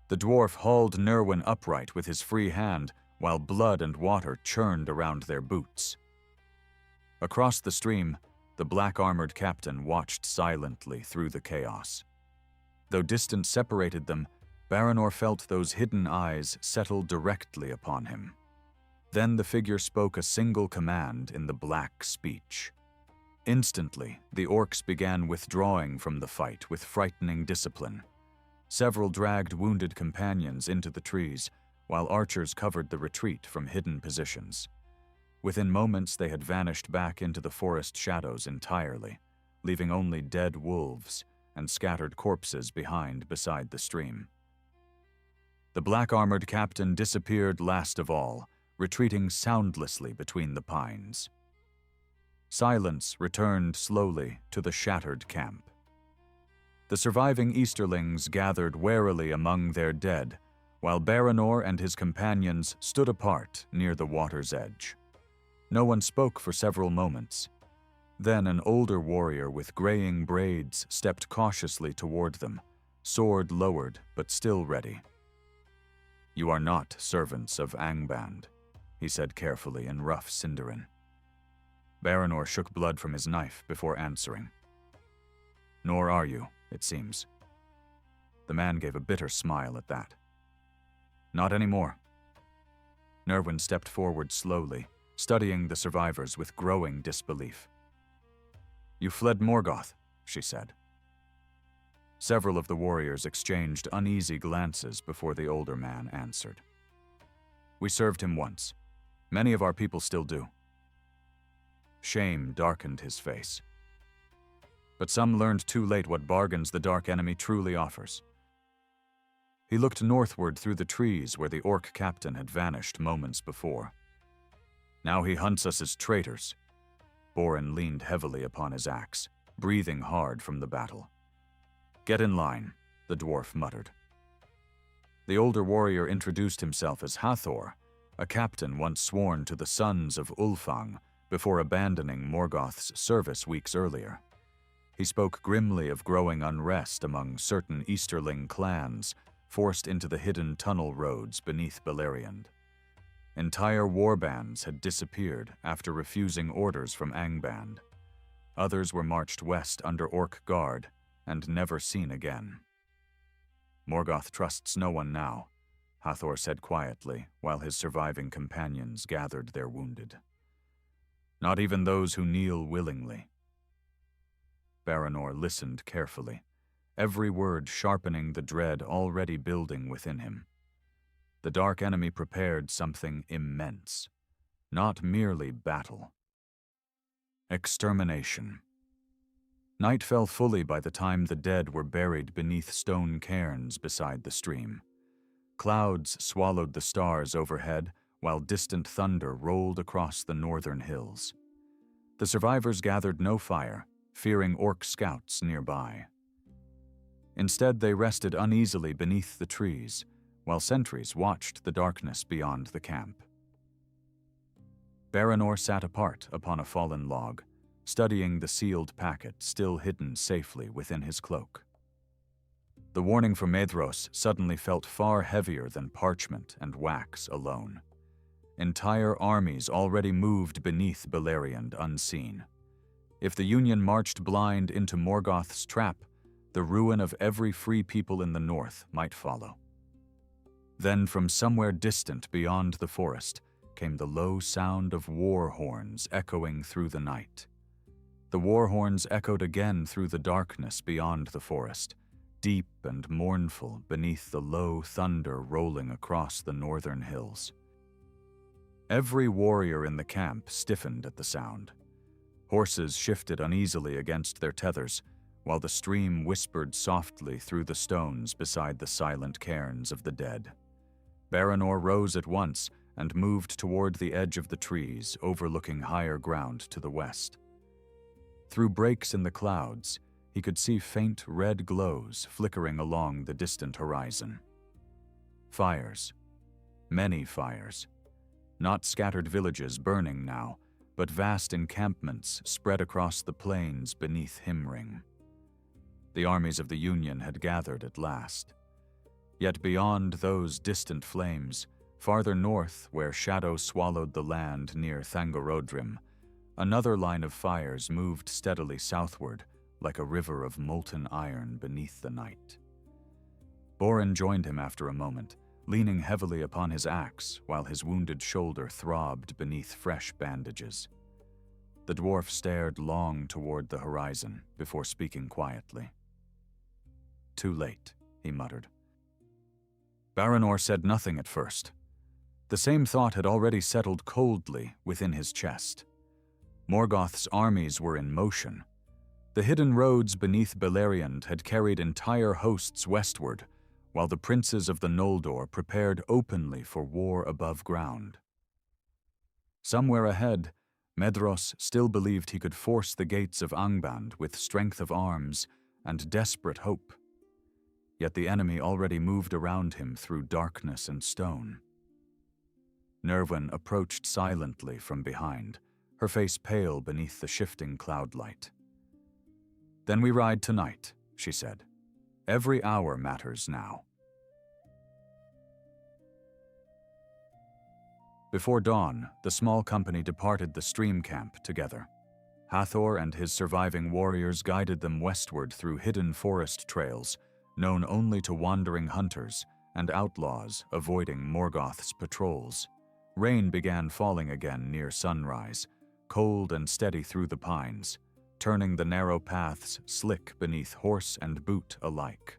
The dwarf hauled Nerwin upright with his free hand, while blood and water churned around their boots. Across the stream, the black-armored captain watched silently through the chaos. Though distance separated them, Baranor felt those hidden eyes settle directly upon him. Then the figure spoke a single command in the black speech. Instantly, the orcs began withdrawing from the fight with frightening discipline. Several dragged wounded companions into the trees, while archers covered the retreat from hidden positions. Within moments, they had vanished back into the forest shadows entirely, leaving only dead wolves and scattered corpses behind beside the stream. The black-armored captain disappeared last of all, retreating soundlessly between the pines. Silence returned slowly to the shattered camp. The surviving Easterlings gathered warily among their dead, while Baranor and his companions stood apart near the water's edge. No one spoke for several moments. Then an older warrior with graying braids stepped cautiously toward them, sword lowered but still ready. "You are not servants of Angband," he said carefully in rough Sindarin. Baranor shook blood from his knife before answering. "Nor are you, it seems." The man gave a bitter smile at that. "Not anymore." Nerwin stepped forward slowly, studying the survivors with growing disbelief. "You fled Morgoth," she said. Several of the warriors exchanged uneasy glances before the older man answered. "We served him once. Many of our people still do." Shame darkened his face. But some learned too late what bargains the dark enemy truly offers. He looked northward through the trees where the orc captain had vanished moments before. "Now he hunts us as traitors." Borin leaned heavily upon his axe, breathing hard from the battle. "Get in line," the dwarf muttered. The older warrior introduced himself as Hathor, a captain once sworn to the sons of Ulfang before abandoning Morgoth's service weeks earlier. He spoke grimly of growing unrest among certain Easterling clans forced into the hidden tunnel roads beneath Beleriand. Entire warbands had disappeared after refusing orders from Angband. Others were marched west under Orc guard and never seen again. "Morgoth trusts no one now," Hathor said quietly while his surviving companions gathered their wounded. "Not even those who kneel willingly." Baranor listened carefully, every word sharpening the dread already building within him. The dark enemy prepared something immense, not merely battle. Extermination. Night fell fully by the time the dead were buried beneath stone cairns beside the stream. Clouds swallowed the stars overhead, while distant thunder rolled across the northern hills. The survivors gathered no fire, fearing orc scouts nearby. Instead, they rested uneasily beneath the trees, while sentries watched the darkness beyond the camp. Baranor sat apart upon a fallen log, studying the sealed packet still hidden safely within his cloak. The warning from Medros suddenly felt far heavier than parchment and wax alone. Entire armies already moved beneath Beleriand unseen. If the Union marched blind into Morgoth's trap, the ruin of every free people in the north might follow. Then from somewhere distant beyond the forest came the low sound of war horns echoing through the night. The war horns echoed again through the darkness beyond the forest, deep and mournful beneath the low thunder rolling across the northern hills. Every warrior in the camp stiffened at the sound. Horses shifted uneasily against their tethers, while the stream whispered softly through the stones beside the silent cairns of the dead. Baranor rose at once and moved toward the edge of the trees overlooking higher ground to the west. Through breaks in the clouds, he could see faint red glows flickering along the distant horizon. Fires. Many fires. Not scattered villages burning now, but vast encampments spread across the plains beneath Himring. The armies of the Union had gathered at last. Yet beyond those distant flames, farther north where shadow swallowed the land near Thangorodrim, another line of fires moved steadily southward like a river of molten iron beneath the night. Borin joined him after a moment, leaning heavily upon his axe while his wounded shoulder throbbed beneath fresh bandages. The dwarf stared long toward the horizon before speaking quietly. "Too late," he muttered. Baranor said nothing at first. The same thought had already settled coldly within his chest. Morgoth's armies were in motion. The hidden roads beneath Beleriand had carried entire hosts westward, while the princes of the Noldor prepared openly for war above ground. Somewhere ahead, Medros still believed he could force the gates of Angband with strength of arms and desperate hope. Yet the enemy already moved around him through darkness and stone. Nerwin approached silently from behind, her face pale beneath the shifting cloud light. "Then we ride tonight," she said. "Every hour matters now." Before dawn, the small company departed the stream camp together. Hathor and his surviving warriors guided them westward through hidden forest trails, known only to wandering hunters and outlaws avoiding Morgoth's patrols. Rain began falling again near sunrise, cold and steady through the pines, turning the narrow paths slick beneath horse and boot alike.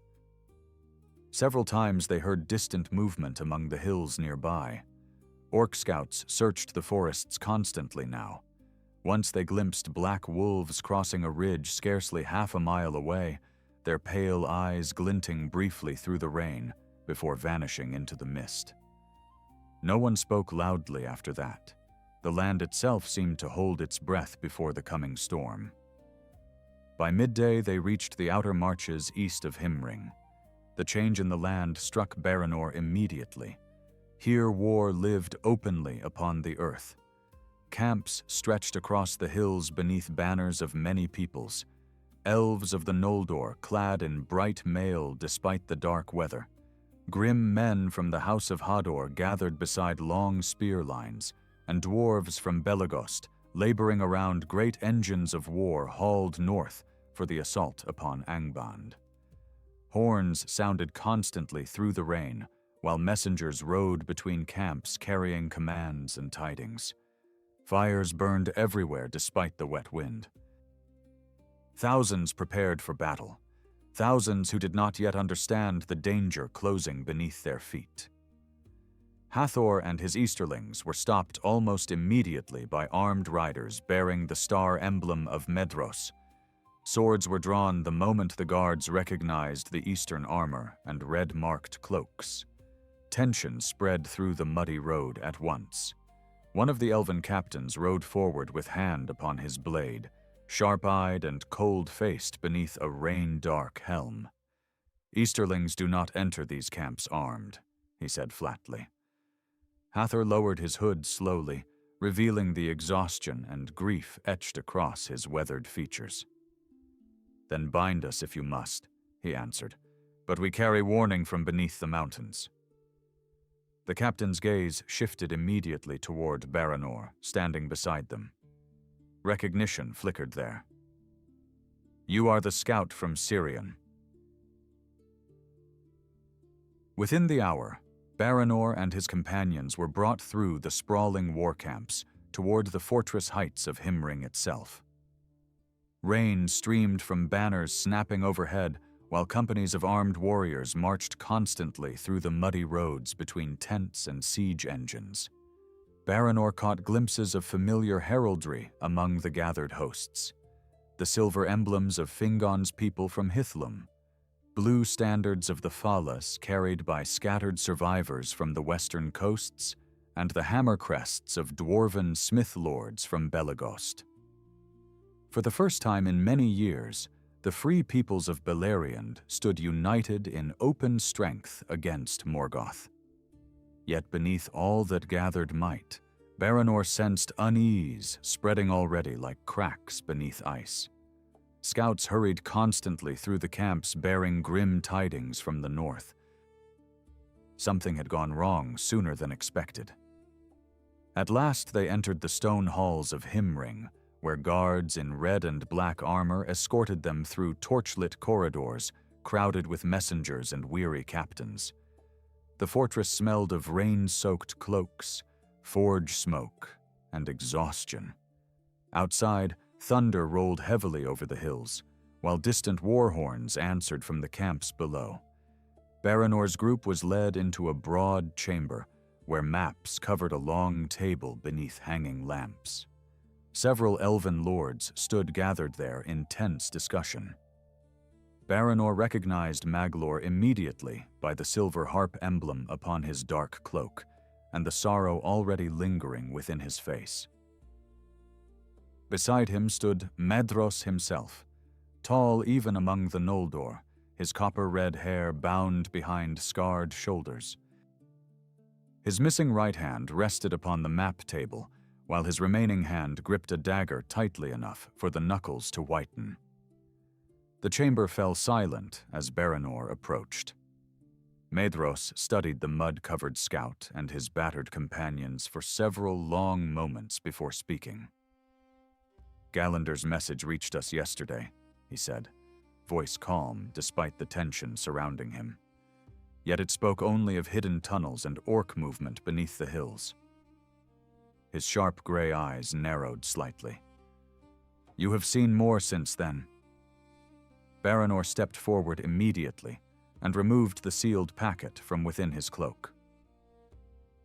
Several times they heard distant movement among the hills nearby. Orc scouts searched the forests constantly now. Once they glimpsed black wolves crossing a ridge scarcely half a mile away, their pale eyes glinting briefly through the rain before vanishing into the mist. No one spoke loudly after that. The land itself seemed to hold its breath before the coming storm. By midday, they reached the outer marches east of Himring. The change in the land struck Baranor immediately. Here war lived openly upon the earth. Camps stretched across the hills beneath banners of many peoples. Elves of the Noldor clad in bright mail despite the dark weather. Grim men from the House of Hador gathered beside long spear lines, and dwarves from Belegost, laboring around great engines of war hauled north for the assault upon Angband. Horns sounded constantly through the rain, while messengers rode between camps carrying commands and tidings. Fires burned everywhere despite the wet wind. Thousands prepared for battle, thousands who did not yet understand the danger closing beneath their feet. Hathor and his Easterlings were stopped almost immediately by armed riders bearing the star emblem of Medros. Swords were drawn the moment the guards recognized the Eastern armor and red-marked cloaks. Tension spread through the muddy road at once. One of the elven captains rode forward with hand upon his blade, sharp-eyed and cold-faced beneath a rain-dark helm. "Easterlings do not enter these camps armed," he said flatly. Hathor lowered his hood slowly, revealing the exhaustion and grief etched across his weathered features. "Then bind us if you must," he answered, "but we carry warning from beneath the mountains." The captain's gaze shifted immediately toward Baranor, standing beside them. Recognition flickered there. "You are the scout from Sirion." Within the hour, Baranor and his companions were brought through the sprawling war camps toward the fortress heights of Himring itself. Rain streamed from banners snapping overhead, while companies of armed warriors marched constantly through the muddy roads between tents and siege engines. Baranor caught glimpses of familiar heraldry among the gathered hosts. The silver emblems of Fingon's people from Hithlum, blue standards of the Falas carried by scattered survivors from the western coasts, and the hammer crests of dwarven smith lords from Belegost. For the first time in many years, the free peoples of Beleriand stood united in open strength against Morgoth. Yet beneath all that gathered might, Baranor sensed unease spreading already like cracks beneath ice. Scouts hurried constantly through the camps bearing grim tidings from the north. Something had gone wrong sooner than expected. At last they entered the stone halls of Himring, where guards in red and black armor escorted them through torchlit corridors crowded with messengers and weary captains. The fortress smelled of rain-soaked cloaks, forge smoke, and exhaustion. Outside, thunder rolled heavily over the hills, while distant war horns answered from the camps below. Baranor's group was led into a broad chamber where maps covered a long table beneath hanging lamps. Several elven lords stood gathered there in tense discussion. Baranor recognized Maglor immediately by the silver harp emblem upon his dark cloak and the sorrow already lingering within his face. Beside him stood Medros himself, tall even among the Noldor, his copper-red hair bound behind scarred shoulders. His missing right hand rested upon the map table, while his remaining hand gripped a dagger tightly enough for the knuckles to whiten. The chamber fell silent as Baranor approached. Medros studied the mud-covered scout and his battered companions for several long moments before speaking. "Galander's message reached us yesterday," he said, voice calm despite the tension surrounding him. Yet it spoke only of hidden tunnels and orc movement beneath the hills. His sharp gray eyes narrowed slightly. "You have seen more since then." Baranor stepped forward immediately and removed the sealed packet from within his cloak.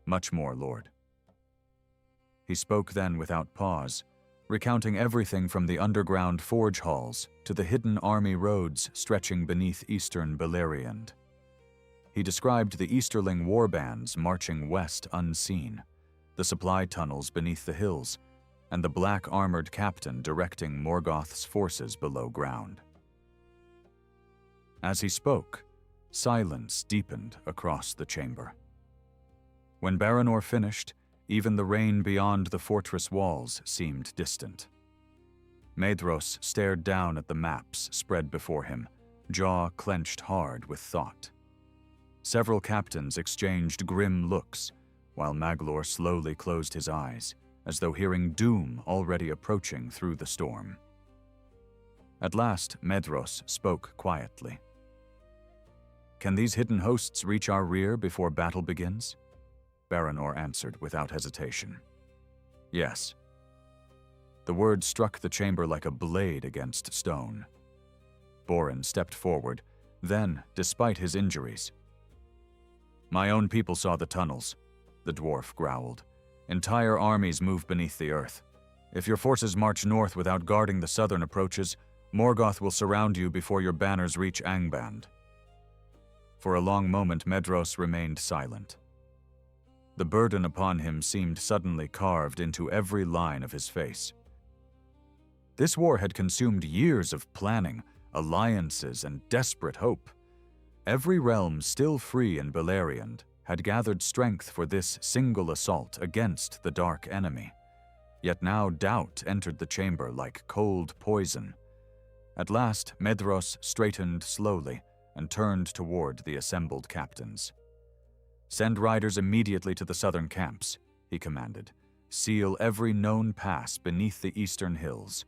"Much more, Lord." He spoke then without pause, recounting everything from the underground forge halls to the hidden army roads stretching beneath eastern Beleriand. He described the Easterling warbands marching west unseen, the supply tunnels beneath the hills, and the black armored captain directing Morgoth's forces below ground. As he spoke, silence deepened across the chamber. When Baranor finished, even the rain beyond the fortress walls seemed distant. Medros stared down at the maps spread before him, jaw clenched hard with thought. Several captains exchanged grim looks, while Maglor slowly closed his eyes, as though hearing doom already approaching through the storm. At last, Medros spoke quietly. "Can these hidden hosts reach our rear before battle begins?" Baranor answered without hesitation. "Yes." The word struck the chamber like a blade against stone. Borin stepped forward, then, despite his injuries. "My own people saw the tunnels," the dwarf growled. "Entire armies move beneath the earth. If your forces march north without guarding the southern approaches, Morgoth will surround you before your banners reach Angband." For a long moment, Medros remained silent. The burden upon him seemed suddenly carved into every line of his face. This war had consumed years of planning, alliances, and desperate hope. Every realm still free in Beleriand had gathered strength for this single assault against the dark enemy. Yet now doubt entered the chamber like cold poison. At last, Medros straightened slowly and turned toward the assembled captains. "Send riders immediately to the southern camps," he commanded. "Seal every known pass beneath the eastern hills.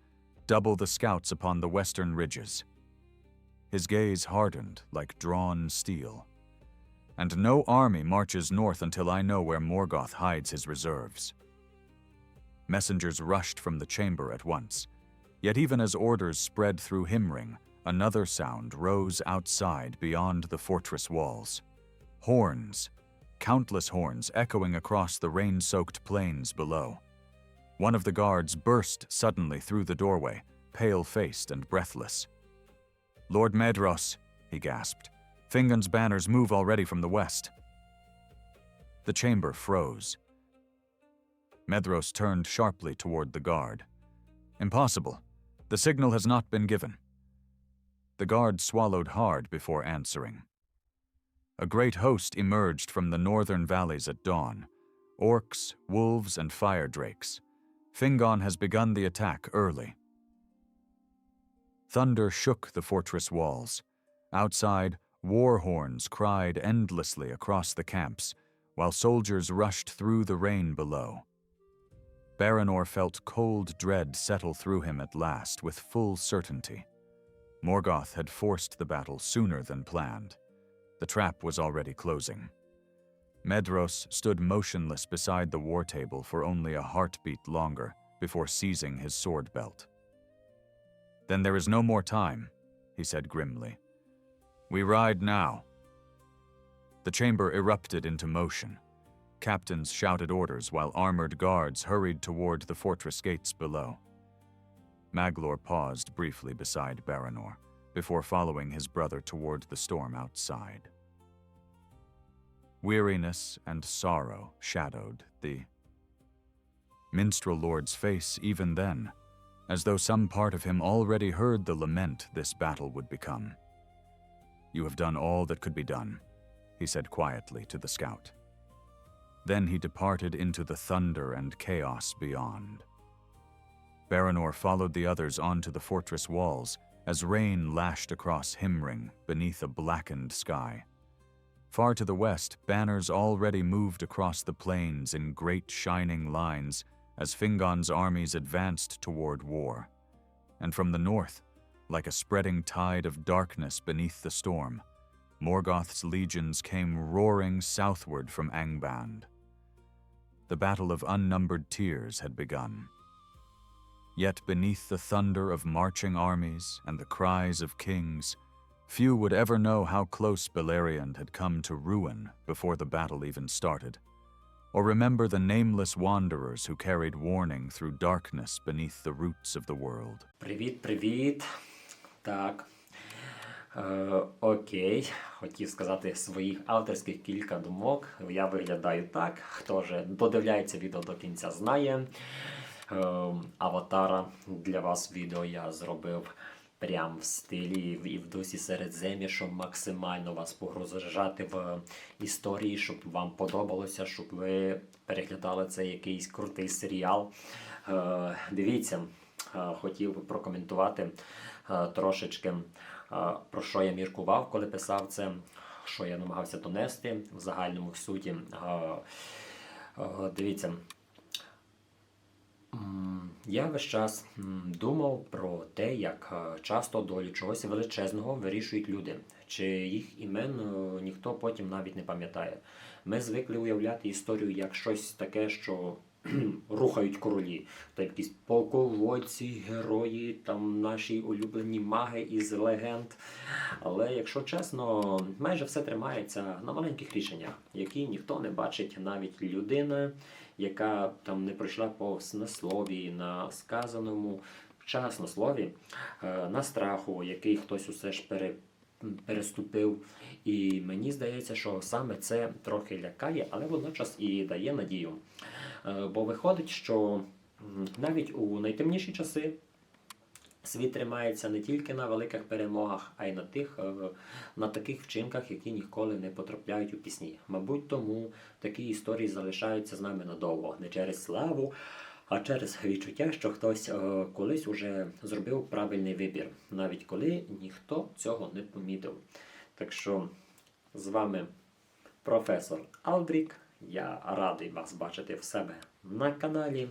Double the scouts upon the western ridges." His gaze hardened like drawn steel. "And no army marches north until I know where Morgoth hides his reserves." Messengers rushed from the chamber at once. Yet even as orders spread through Himring, another sound rose outside beyond the fortress walls. Horns, countless horns echoing across the rain-soaked plains below. One of the guards burst suddenly through the doorway, pale-faced and breathless. "Lord Medros," he gasped. "Fingon's banners move already from the west." The chamber froze. Medros turned sharply toward the guard. "Impossible. The signal has not been given." The guard swallowed hard before answering. A great host emerged from the northern valleys at dawn. Orcs, wolves, and fire drakes. Fingon has begun the attack early. Thunder shook the fortress walls. Outside, war horns cried endlessly across the camps, while soldiers rushed through the rain below. Baranor felt cold dread settle through him at last with full certainty. Morgoth had forced the battle sooner than planned. The trap was already closing. Medros stood motionless beside the war table for only a heartbeat longer before seizing his sword belt. "Then there is no more time," he said grimly. "We ride now." The chamber erupted into motion. Captains shouted orders while armored guards hurried toward the fortress gates below. Maglor paused briefly beside Baranor before following his brother toward the storm outside. Weariness and sorrow shadowed the minstrel lord's face even then, as though some part of him already heard the lament this battle would become. "You have done all that could be done," he said quietly to the scout. Then he departed into the thunder and chaos beyond. Baranor followed the others onto the fortress walls as rain lashed across Himring beneath a blackened sky. Far to the west, banners already moved across the plains in great shining lines as Fingon's armies advanced toward war. And from the north, like a spreading tide of darkness beneath the storm, Morgoth's legions came roaring southward from Angband. The battle of unnumbered tears had begun. Yet beneath the thunder of marching armies and the cries of kings, few would ever know how close Beleriand had come to ruin before the battle even started, or remember the nameless wanderers who carried warning through darkness beneath the roots of the world. Привіт. Так. Окей. Хотів сказати своїх авторських кілька думок. Я виглядаю так. Хто же додивляється відео до кінця знає. Аватара для вас відео я зробив прям в стилі і в дусі Середзем'я, щоб максимально вас погружати в історії, щоб вам подобалося, щоб ви переглядали цей якийсь крутий серіал. Дивіться, хотів би прокоментувати трошечки, про що я міркував, коли писав це, що я намагався донести в загальному в суті. Дивіться, я весь час думав про те, як часто долю чогось величезного вирішують люди, чи їх імен ніхто потім навіть не пам'ятає. Ми звикли уявляти історію як щось таке, що рухають королі, та якісь полководці, герої, там наші улюблені маги із легенд. Але, якщо чесно, майже все тримається на маленьких рішеннях, які ніхто не бачить, навіть людина, яка там не пройшла повз на слові, на сказаному вчасно слові, на страху, який хтось усе ж переступив. І мені здається, що саме це трохи лякає, але водночас і дає надію. Бо виходить, що навіть у найтемніші часи світ тримається не тільки на великих перемогах, а й на таких вчинках, які ніколи не потрапляють у пісні. Мабуть, тому такі історії залишаються з нами надовго. Не через славу, а через відчуття, що хтось колись уже зробив правильний вибір, навіть коли ніхто цього не помітив. Так що з вами професор Алдрік. Я радий вас бачити в себе на каналі.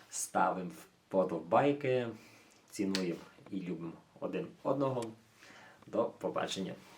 Ставимо вподобайки, цінуємо і любимо один одного. До побачення!